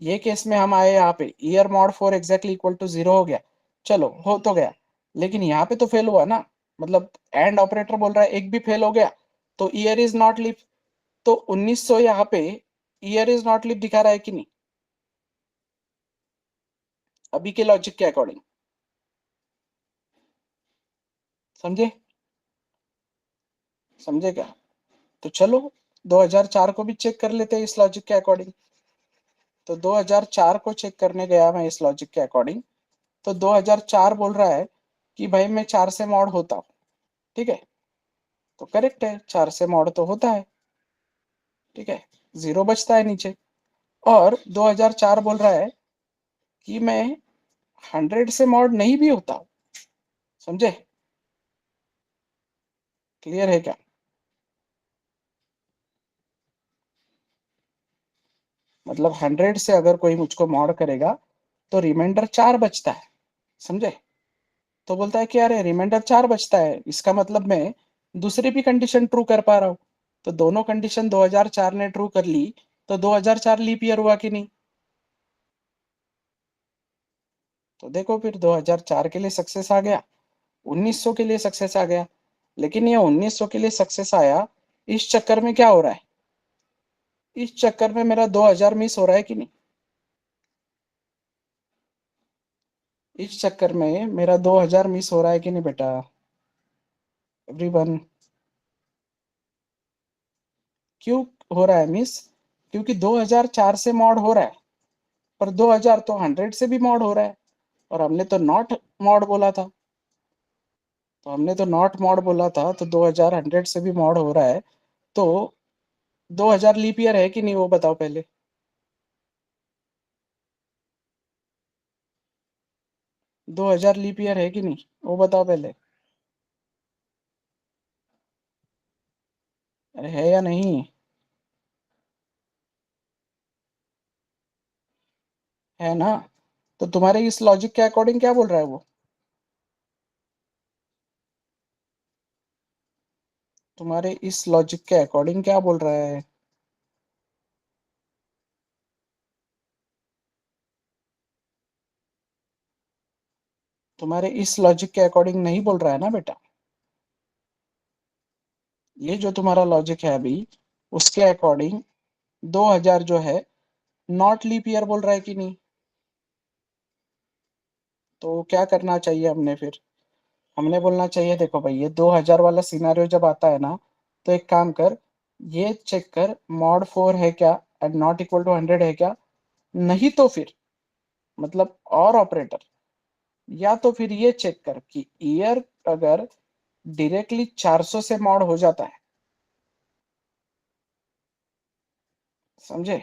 ये केस में हम आए यहाँ पे year mod 4 exactly equal to 0 हो गया, चलो हो तो गया। लेकिन यहाँ पे तो फेल हुआ ना, मतलब एंड ऑपरेटर बोल रहा है एक भी फेल हो गया तो ईयर इज नॉट लिव। तो 1900 यहाँ पे ईयर इज नॉट लिव दिखा रहा है कि नहीं, अभी के लॉजिक के अकॉर्डिंग? समझे? समझे क्या? तो चलो 2004 को भी चेक कर लेते हैं इस लॉजिक के अकॉर्डिंग। तो 2004 को चेक करने गया मैं इस लॉजिक के अकॉर्डिंग, तो 2004 बोल रहा है कि भाई मैं 4 से मॉड होता हूँ। ठीक है, तो करेक्ट है, 4 से मॉड तो होता है। ठीक है, 0 बचता है नीचे। और 2004 बोल रहा है कि मैं 100 से मॉड नहीं भी होता हूँ। समझे? क्लियर है क्या? मतलब 100 से अगर कोई मुझको मॉड करेगा तो रिमाइंडर 4 बचता है। समझे? तो बोलता है कि अरे रिमाइंडर 4 बचता है, इसका मतलब मैं दूसरी भी कंडीशन ट्रू कर पा रहा हूँ। तो दोनों कंडीशन 2004 ने ट्रू कर ली, तो 2004 लीप ईयर हुआ कि नहीं? तो देखो फिर 2004 के लिए सक्सेस आ गया, 1900 के लिए सक्सेस आ गया। लेकिन ये 1900 के लिए सक्सेस आया, इस चक्कर में क्या हो रहा है, इस चक्कर में मेरा 2000 मिस हो रहा है कि नहीं? इस चक्कर में मेरा 2000 मिस हो रहा है कि नहीं बेटा एवरीवन? क्यों हो रहा है मिस? क्योंकि 2004 से मॉड हो रहा है, पर 2000 तो 100 से भी मॉड हो रहा है, और हमने तो नॉट मॉड बोला था। तो हमने तो नॉट मॉड बोला था, तो 2000 100 से भी मॉड हो रहा है, तो 2000 लीप ईयर है कि नहीं वो बताओ पहले। 2000 लीप ईयर है कि नहीं वो बताओ पहले। अरे है या नहीं? है ना? तो तुम्हारे इस लॉजिक के अकॉर्डिंग क्या बोल रहा है वो? तुम्हारे इस लॉजिक के अकॉर्डिंग क्या बोल रहा है? तुम्हारे इस लॉजिक के अकॉर्डिंग नहीं बोल रहा है ना बेटा। ये जो तुम्हारा लॉजिक है अभी, उसके अकॉर्डिंग 2000 जो है नॉट लीप ईयर बोल रहा है कि नहीं? तो क्या करना चाहिए हमने फिर? हमने बोलना चाहिए देखो भाई, ये 2000 वाला सिनेरियो जब आता है ना, तो एक काम कर, ये चेक कर मॉड 4 है क्या एंड नॉट इक्वल टू 100 है क्या। नहीं तो फिर मतलब और ऑपरेटर, या तो फिर ये चेक कर कि ईयर अगर डायरेक्टली 400 से मॉड हो जाता है, समझे,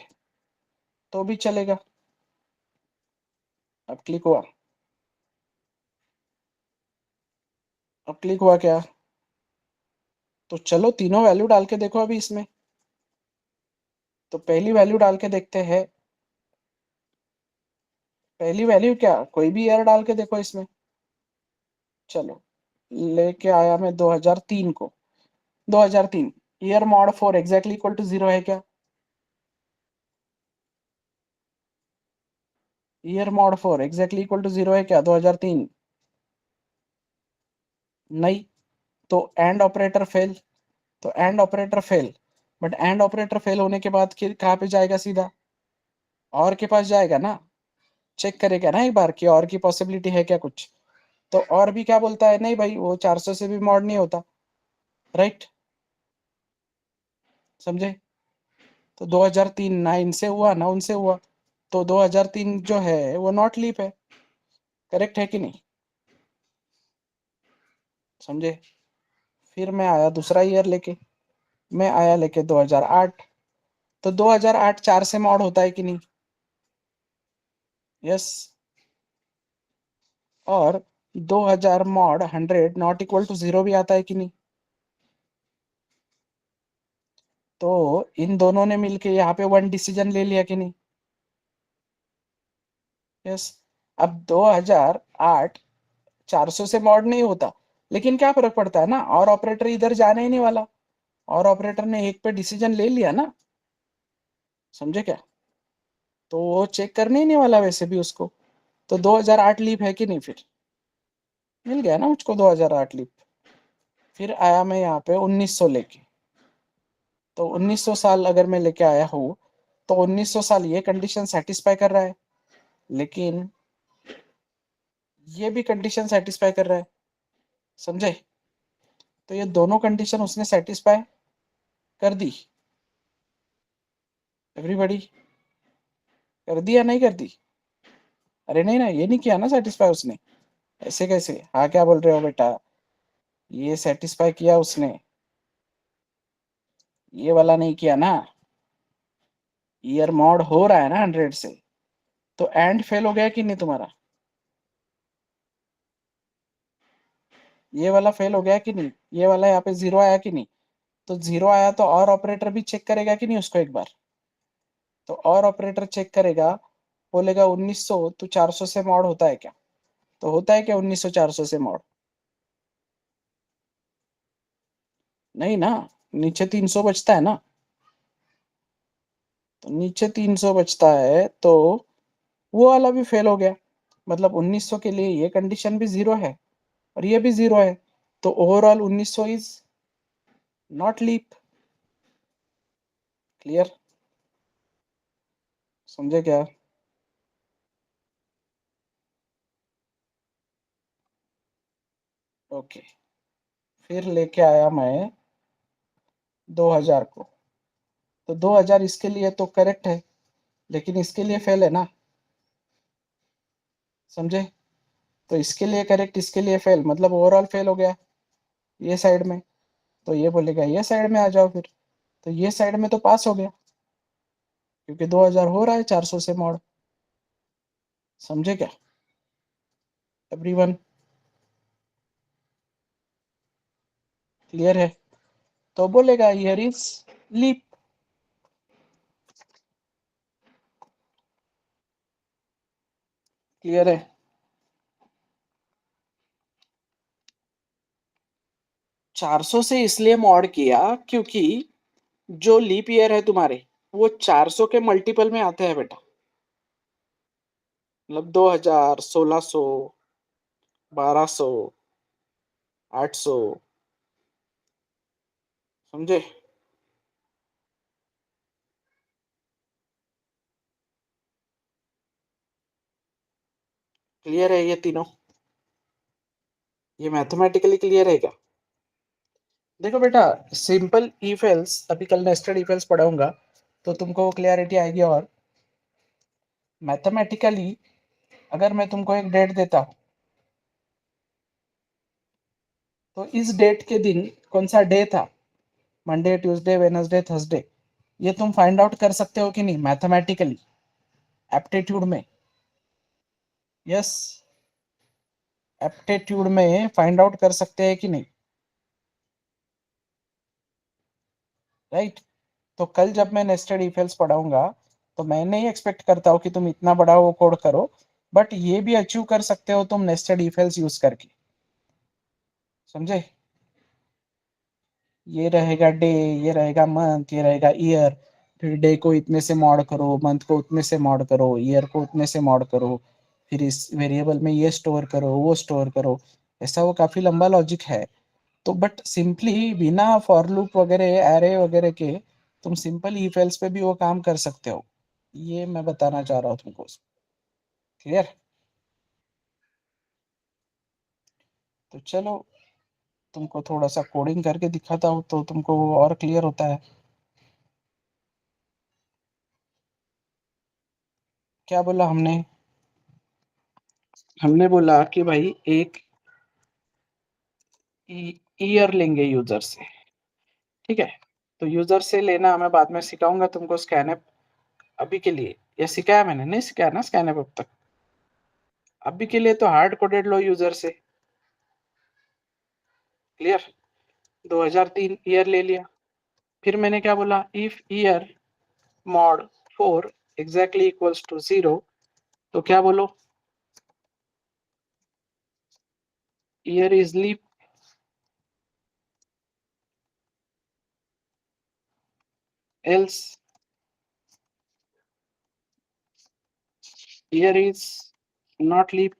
तो भी चलेगा। अब क्लिक हुआ? अब क्लिक हुआ क्या? तो चलो तीनों वैल्यू डाल के देखो अभी इसमें। तो पहली वैल्यू डाल के देखते हैं। पहली वैल्यू क्या, कोई भी ईयर डाल के देखो इसमें। चलो लेके आया मैं 2003 को। 2003 year mod 4 exactly equal to 0 है क्या? Year mod 4 exactly equal to 0 है क्या 2003? नहीं। तो एंड ऑपरेटर फेल। तो and operator fail, but and operator fail होने के बाद फिर कहाँ पे जाएगा? सीधा और के पास जाएगा ना। चेक करेगा ना एक बार कि और की पॉसिबिलिटी है क्या कुछ। तो और भी क्या बोलता है, नहीं भाई वो 400 से भी मॉड नहीं होता। राइट, समझे। तो 2003 ना इनसे हुआ ना उनसे हुआ, तो 2003 जो है वो नॉट लीप है। करेक्ट है कि नहीं? समझे। फिर मैं आया दूसरा ईयर लेके। मैं आया लेके 2008। तो 2008 4 से मॉड होता है कि नहीं? यस। और 2000 मॉड 100 नॉट इक्वल टू 0 भी आता है कि नहीं? तो इन दोनों ने मिलके यहाँ पे वन डिसीजन ले लिया कि नहीं? यस। अब 2008 400 से मॉड नहीं होता, लेकिन क्या फर्क पड़ता है ना, और ऑपरेटर इधर जाने ही नहीं वाला। और ऑपरेटर ने एक पे डिसीजन ले लिया ना, समझे क्या। तो वो चेक करने ही नहीं वाला वैसे भी उसको। तो 2008 लीप है कि नहीं? फिर मिल गया ना मुझको 2008 लीप। फिर आया मैं यहाँ पे 1900 लेके। तो 1900 साल अगर मैं लेके आया हूँ, तो 1900 साल ये कंडीशन सेटिस्फाई कर रहा है, लेकिन ये भी कंडीशन सेटिस्फाई कर रहा है, समझे। तो ये दोनों कंडीशन उसने सेटिस्फाई कर दी। एवरीबॉडी कर दी या नहीं कर दी? अरे नहीं ना, ये नहीं किया ना सेटिस्फाई उसने। ऐसे कैसे, हाँ क्या बोल रहे हो बेटा? ये सेटिस्फाई किया उसने, ये वाला नहीं किया ना। ईयर मॉड हो रहा है ना 100 से, तो एंड फेल हो गया कि नहीं तुम्हारा? ये वाला फेल हो गया कि नहीं? ये वाला यहाँ पे 0 आया कि नहीं? तो 0 आया तो और ऑपरेटर भी चेक करेगा कि नहीं उसको एक बार? तो और ऑपरेटर चेक करेगा, बोलेगा 1900 तो 400 से मॉड होता है क्या? तो होता है क्या 1900 400 से मॉड? नहीं ना, नीचे 300 बचता है ना। तो नीचे 300 बचता है, तो वो वाला भी फेल हो गया। मतलब 1900 के लिए ये कंडीशन भी 0 है और ये भी 0 है। तो overall 1900 is not leap. Clear? समझे क्या? ओके। फिर लेके आया मैं 2000 को। तो 2000 इसके लिए तो करेक्ट है, लेकिन इसके लिए फेल है ना, समझे। तो इसके लिए करेक्ट, इसके लिए फेल, मतलब ओवरऑल फेल हो गया ये साइड में। तो ये बोलेगा ये साइड में आ जाओ फिर। तो ये साइड में तो पास हो गया, क्योंकि 2000 हो रहा है 400 से मॉड। समझे क्या एवरीवन? क्लियर है? तो बोलेगा हियर इज लीप। क्लियर है? 400 से इसलिए मॉड किया क्योंकि जो लीप ईयर है तुम्हारे, वो 400 के मल्टीपल में आते हैं बेटा। मतलब 2000, 1600, 1200, 800, समझे। क्लियर है ये तीनों? ये मैथमेटिकली क्लियर है क्या? देखो बेटा, सिंपल इफ एल्स, अभी कल नेस्टेड इफ एल्स पढ़ाऊंगा तो तुमको क्लियरिटी आएगी। और मैथमेटिकली अगर मैं तुमको एक डेट देता हूं तो इस डेट के दिन कौन सा डे था, मंडे, ट्यूसडे, वेडनेसडे, थर्सडे, ये तुम फाइंड आउट कर सकते हो कि नहीं मैथमेटिकली, एप्टीट्यूड में? यस, एप्टीट्यूड में फाइंड आउट कर सकते हैं कि नहीं? राइट। तो कल जब मैं नेस्टेड इफ एल्स पढ़ाऊंगा तो मैं नहीं एक्सपेक्ट करता हूं कि तुम इतना बड़ा वो कोड करो, बट ये भी अचीव कर सकते हो तुम नेस्टेड इफ एल्स यूज करके। समझे? ये रहेगा डे, ये रहेगा मंथ, ये रहेगा ईयर, फिर डे को इतने से मॉड करो, मंथ को उतने से मॉड करो, ईयर को उतने से मॉड करो, फिर इस वेरिएबल में ये स्टोर करो, वो स्टोर करो। ऐसा वो काफी लंबा लॉजिक है। तो बट सिंपली बिना फॉर लूप वगैरह, एरे वगैरह के तुम सिंपल इफ एल्स पे भी वो काम कर सकते हो। ये मैं बताना चाह रहा हूँ तुमको। क्लियर? तो चलो तुमको थोड़ा सा कोडिंग करके दिखाता हूँ तो तुमको वो और क्लियर होता है। क्या बोला हमने? हमने बोला कि भाई एक ईयर लेंगे यूजर से, ठीक है? तो यूजर से लेना मैं बाद में सिखाऊंगा तुमको स्कैनएप। अभी के लिए ये सिखाया मैंने नहीं सिखाया ना स्कैनएप अब तक? अभी के लिए तो हार्ड कोडेड लो यूजर से। क्लियर? 2003 ईयर ले लिया। फिर मैंने क्या बोला, if year mod 4 exactly equals to 0, तो क्या बोलो, year is leap, else year is not leap.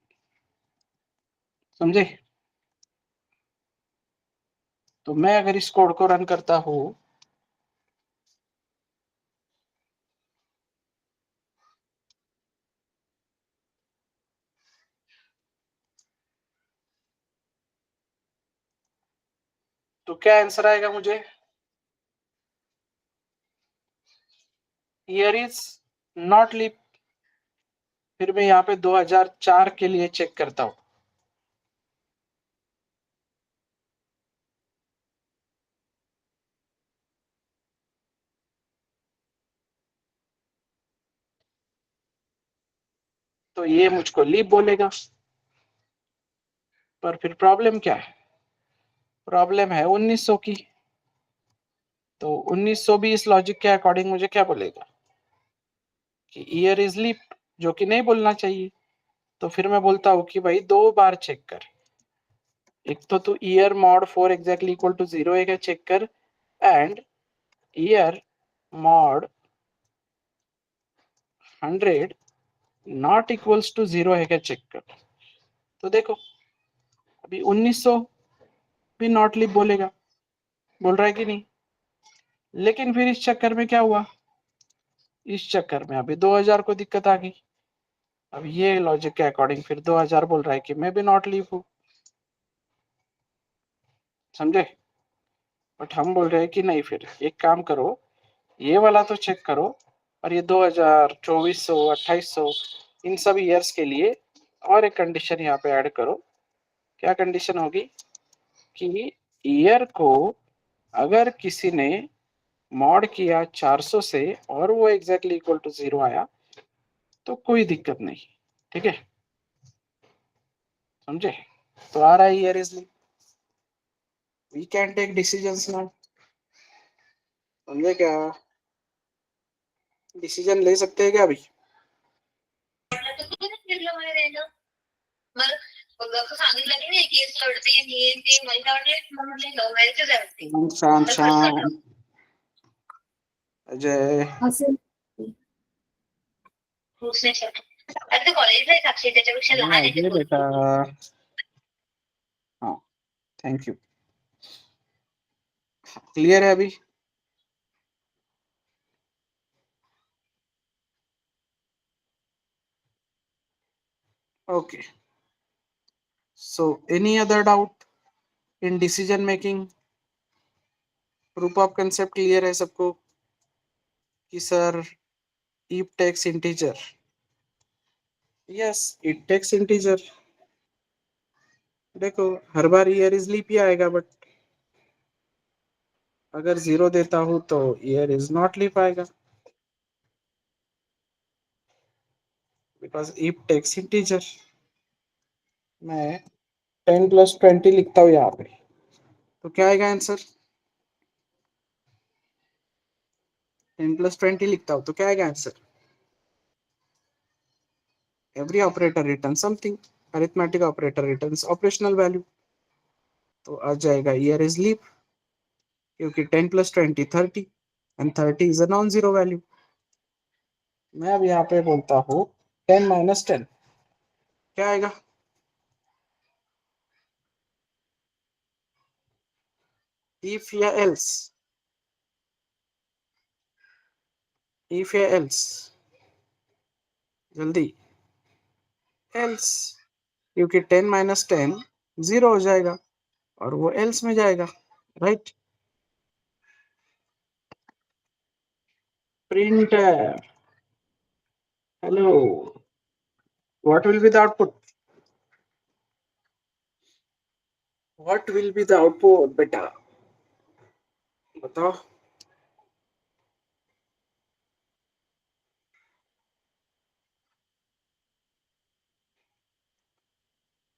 समझे? तो मैं अगर इस कोड को रन करता हूं तो क्या आंसर आएगा मुझे? Year is not leap. फिर मैं यहाँ पे 2004 के लिए चेक करता हूँ। तो ये मुझको लीप बोलेगा। पर फिर प्रॉब्लम क्या है? प्रॉब्लम है 1900 की। तो 1900 भी इस लॉजिक के अकॉर्डिंग मुझे क्या बोलेगा कि ईयर इज लीप, जो कि नहीं बोलना चाहिए। तो फिर मैं बोलता हूँ कि भाई 2 बार चेक कर। एक तो तू year mod 4 exactly equal to 0 है क्या चेक कर, and year mod 100 not equals to 0 है क्या चेक कर। तो देखो अभी 1900 भी नॉट लीप बोलेगा, बोल रहा है कि नहीं? लेकिन फिर इस चक्कर में क्या हुआ, इस चक्कर में अभी 2000 को दिक्कत आ गई। अब ये लॉजिक के अकॉर्डिंग फिर 2000 बोल रहा है कि मैं भी नॉट लीव हूं। समझे? बट हम बोल रहे हैं कि नहीं, फिर एक काम करो, ये वाला तो चेक करो, और ये 2000, 2400, 2800, इन सब ईयर्स के लिए और एक कंडीशन यहाँ पे ऐड करो। क्या कंडीशन होगी कि ईयर को अगर किसी ने मॉड किया 400 से और वो एग्जैक्टली इक्वल टू 0 आया तो कोई दिक्कत नहीं। ठीक है? समझे? तो आ रहा है year is we can take decisions now. समझे क्या? डिसीजन ले सकते हैं क्या अभी? शांत शांत अजय। अजय बेटा, हाँ थैंक यू। क्लियर है अभी? Okay So any other doubt in decision making? Proof of concept clear है सबको कि sir if takes integer? Yes, it takes integer. देखो हर बार ईयर इज लीप ही आएगा, बट अगर 0 देता हूं तो ईयर इज नॉट लीप आएगा, बिकॉज if takes integer. मैं 10 प्लस 20 लिखता हूँ यहाँ पे, तो क्या आएगा आंसर? 10 प्लस 20 लिखता हूँ तो क्या आएगा answer? Every operator return something, arithmetic operator returns operational value, तो आ जाएगा ईयर इज लीप, क्योंकि 10 plus 20 30 and 30 is a non zero value. मैं अब यहाँ पे बोलता हूँ 10 माइनस 10, क्या आएगा? इफ या एल्स, इफ या एल्स, जल्दी, एल्स, क्योंकि 10 माइनस 10 0 हो जाएगा और वो एल्स में जाएगा, right? Print, hello, what will be the output? What will be the output बेटा, बताओ।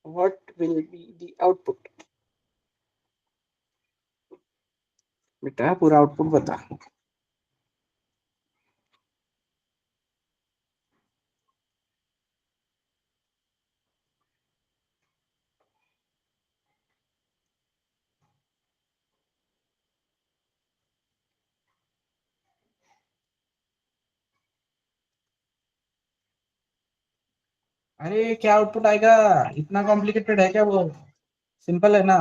What will be the output बेटा, पूरा आउटपुट बता। अरे क्या आउटपुट आएगा? इतना कॉम्प्लिकेटेड है क्या वो? सिंपल है ना।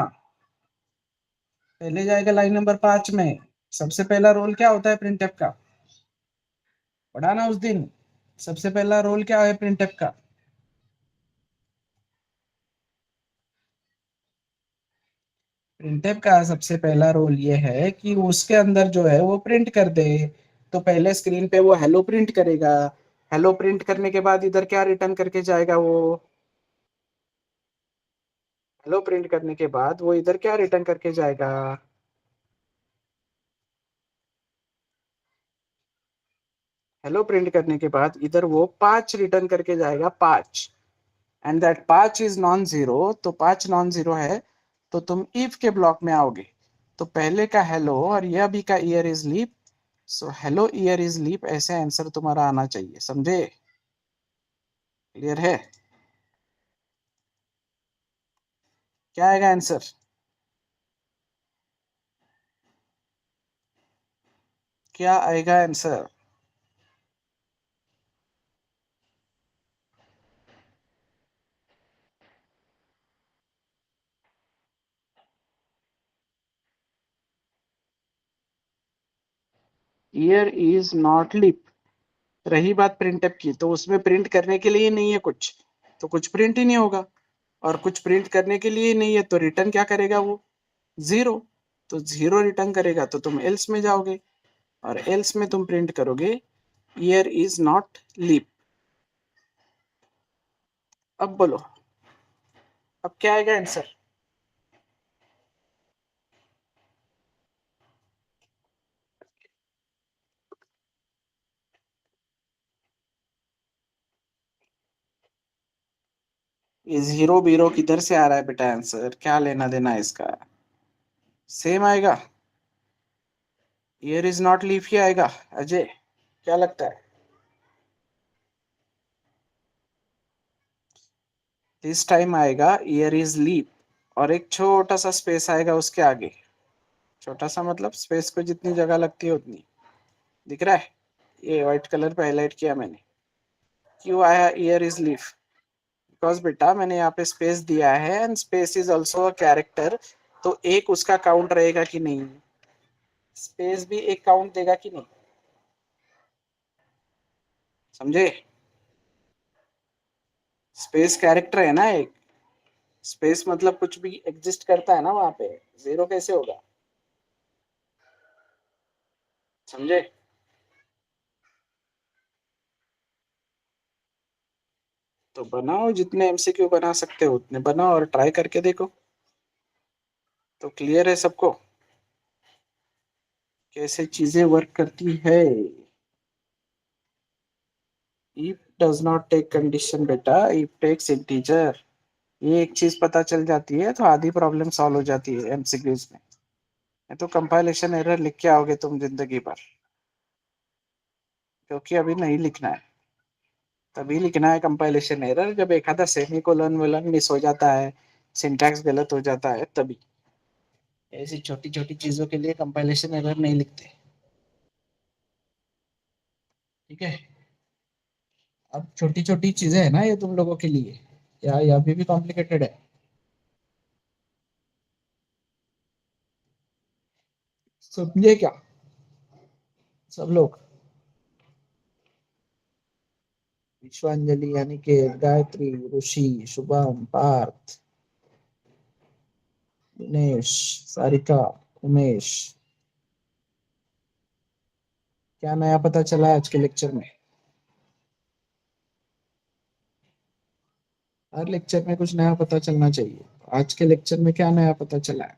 पहले जाएगा लाइन नंबर 5 में, सबसे पहला रोल क्या होता है प्रिंटफ का? पढ़ा ना उस दिन, सबसे पहला रोल क्या है प्रिंटफ का? प्रिंटफ का सबसे पहला रोल ये है कि उसके अंदर जो है वो प्रिंट कर दे। तो पहले स्क्रीन पे वो हेलो प्रिंट करेगा, हेलो प्रिंट करने के बाद इधर क्या रिटर्न करके जाएगा वो? हेलो प्रिंट करने के बाद वो इधर क्या रिटर्न करके जाएगा? हेलो प्रिंट करने के बाद इधर वो 5 रिटर्न करके जाएगा, 5, and that 5 is non zero, तो 5 नॉन जीरो है, तो तुम इफ के ब्लॉक में आओगे, तो पहले का हेलो और यह भी का year is leap, so hello year is leap, ऐसे आंसर तुम्हारा आना चाहिए, समझे? क्लियर है? क्या आएगा आंसर? क्या आएगा answer? Year is not leap. रही बात प्रिंटअप की, तो उसमें प्रिंट करने के लिए नहीं है कुछ, तो कुछ प्रिंट ही नहीं होगा, और कुछ प्रिंट करने के लिए नहीं है तो रिटर्न क्या करेगा वो? 0। तो 0 रिटर्न करेगा तो तुम एल्स में जाओगे, और एल्स में तुम प्रिंट करोगे ईयर इज नॉट लीप। अब बोलो, अब क्या आएगा आंसर? ये जीरो बीरो किधर से आ रहा है बेटा? आंसर क्या लेना देना है इसका? सेम आएगा, ईयर इज नॉट लीप ही आएगा। अजय, क्या लगता है? दिस टाइम आएगा ईयर इज लीप, और एक छोटा सा स्पेस आएगा उसके आगे, छोटा सा मतलब स्पेस को जितनी जगह लगती है उतनी। दिख रहा है? ये व्हाइट कलर पे हाईलाइट किया मैंने। क्यों आया ईयर इज लीफ? बिकॉज बेटा मैंने यहाँ पे स्पेस दिया है, and space is also a character, तो एक उसका काउंट रहेगा कि नहीं? स्पेस भी एक काउंट देगा कि नहीं? समझे? स्पेस कैरेक्टर है ना एक, स्पेस मतलब कुछ भी एग्जिस्ट करता है ना वहां पे, जीरो कैसे होगा, समझे? तो बनाओ, जितने एमसीक्यू बना सकते हो उतने बनाओ और ट्राई करके देखो, तो क्लियर है सबको कैसे चीजें वर्क करती है। if does not take condition बेटा, if takes integer, ये एक चीज पता चल जाती है तो आधी प्रॉब्लम सॉल्व हो जाती है एमसीक्यूज में। नहीं तो कंपाइलेशन एरर लिख के आओगे तुम जिंदगी भर, क्योंकि अभी नहीं लिखना है। तभी लिखना है कंपाइलेशन एरर जब एक आधा सेमीकोलन वोलन मिस हो जाता है, सिंटैक्स गलत हो जाता है, तभी। ऐसी छोटी छोटी चीजों के लिए कंपाइलेशन एरर नहीं लिखते, ठीक है? अब छोटी छोटी चीजें है ना ये तुम लोगों के लिए, या ये अभी भी कॉम्प्लिकेटेड है? समझे क्या सब लोग? विश्वांजलि, अनिकेत, गायत्री, ऋषि, शुभम, पार्थ, दिनेश, सारिका, उमेश, क्या नया पता चला आज के लेक्चर में? हर लेक्चर में कुछ नया पता चलना चाहिए। आज के लेक्चर में क्या नया पता चला है?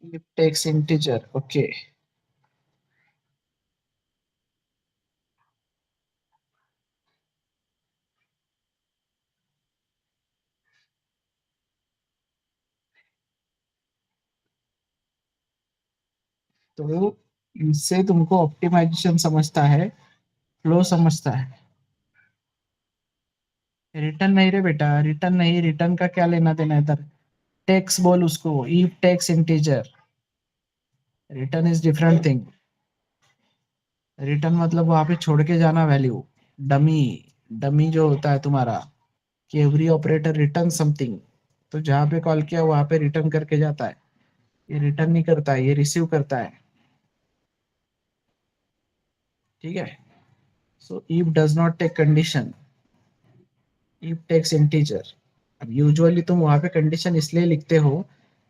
It takes integer, okay. तो इससे तुमको ऑप्टिमाइजेशन समझता है, फ्लो समझता है। रिटर्न नहीं रे बेटा, रिटर्न नहीं, रिटर्न का क्या लेना देना है इधर? टेक्स बोल उसको, if takes integer. Return is different thing. Return मतलब वहां पे छोड़ के जाना वैल्यू, डमी। डमी जो होता है तुम्हारा, कि एवरी ऑपरेटर रिटर्न समथिंग, तो जहां पे कॉल किया वहां पे रिटर्न करके जाता है। ये रिटर्न नहीं करता है, ये रिसीव करता है, ठीक है? So if does not take condition, if takes integer. अब यूजुअली तुम वहां पे कंडीशन इसलिए लिखते हो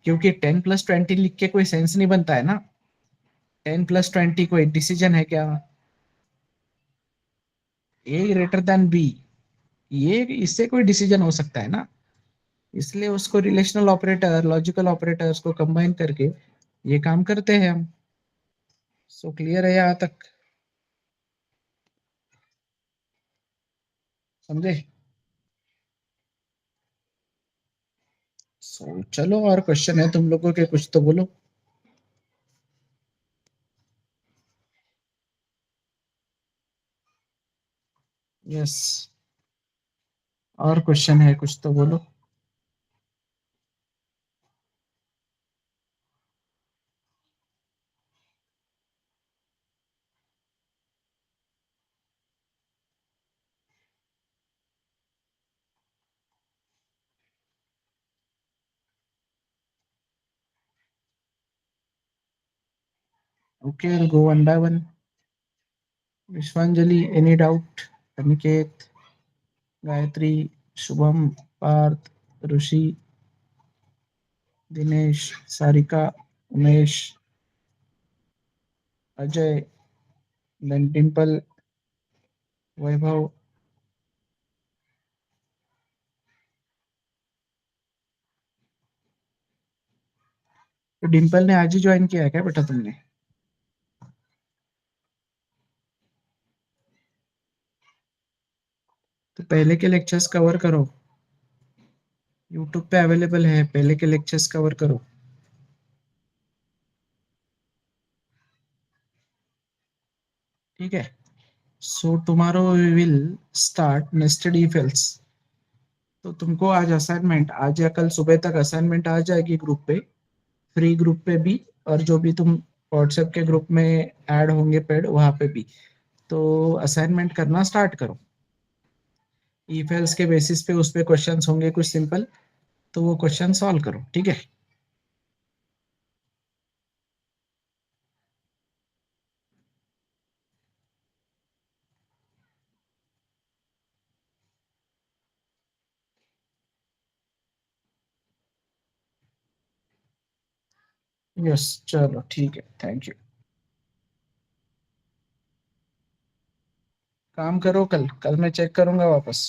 क्योंकि 10+20 लिख के कोई सेंस नहीं बनता है ना। 10+20 कोई डिसीजन है क्या? ए ग्रेटर देन बी, ये इससे कोई डिसीजन हो सकता है ना? इसलिए उसको रिलेशनल ऑपरेटर, लॉजिकल ऑपरेटर्स को कंबाइन करके ये काम करते हैं हम। सो क्लियर है यहाँ तक? समझे? सो चलो, और क्वेश्चन है तुम लोगों के कुछ तो बोलो। यस, और क्वेश्चन है कुछ तो बोलो। Okay, I'll go one by one. Vishwanjali, any doubt? Aniket, Gayatri, Shubham, Parth, Rishi, Dinesh, Sarika, Umesh, Ajay, then Dimple, Vaibhav. तो डिम्पल ने आज ही ज्वाइन किया है क्या बेटा तुमने? तो पहले के लेक्चर्स कवर करो, यूट्यूब पे अवेलेबल है, पहले के लेक्चर्स कवर करो, ठीक है? So tomorrow we will start nested if else. तो तुमको आज असाइनमेंट, आज या कल सुबह तक असाइनमेंट आ जाएगी ग्रुप पे, फ्री ग्रुप पे भी, और जो भी तुम व्हाट्सएप के ग्रुप में ऐड होंगे पेड, वहां पे भी। तो असाइनमेंट करना स्टार्ट करो, इफ एल्स के बेसिस पे उस पे क्वेश्चंस होंगे कुछ सिंपल, तो वो क्वेश्चन सॉल्व करो, ठीक है। यस, चलो ठीक है, थैंक यू। काम करो, कल कल मैं चेक करूंगा वापस।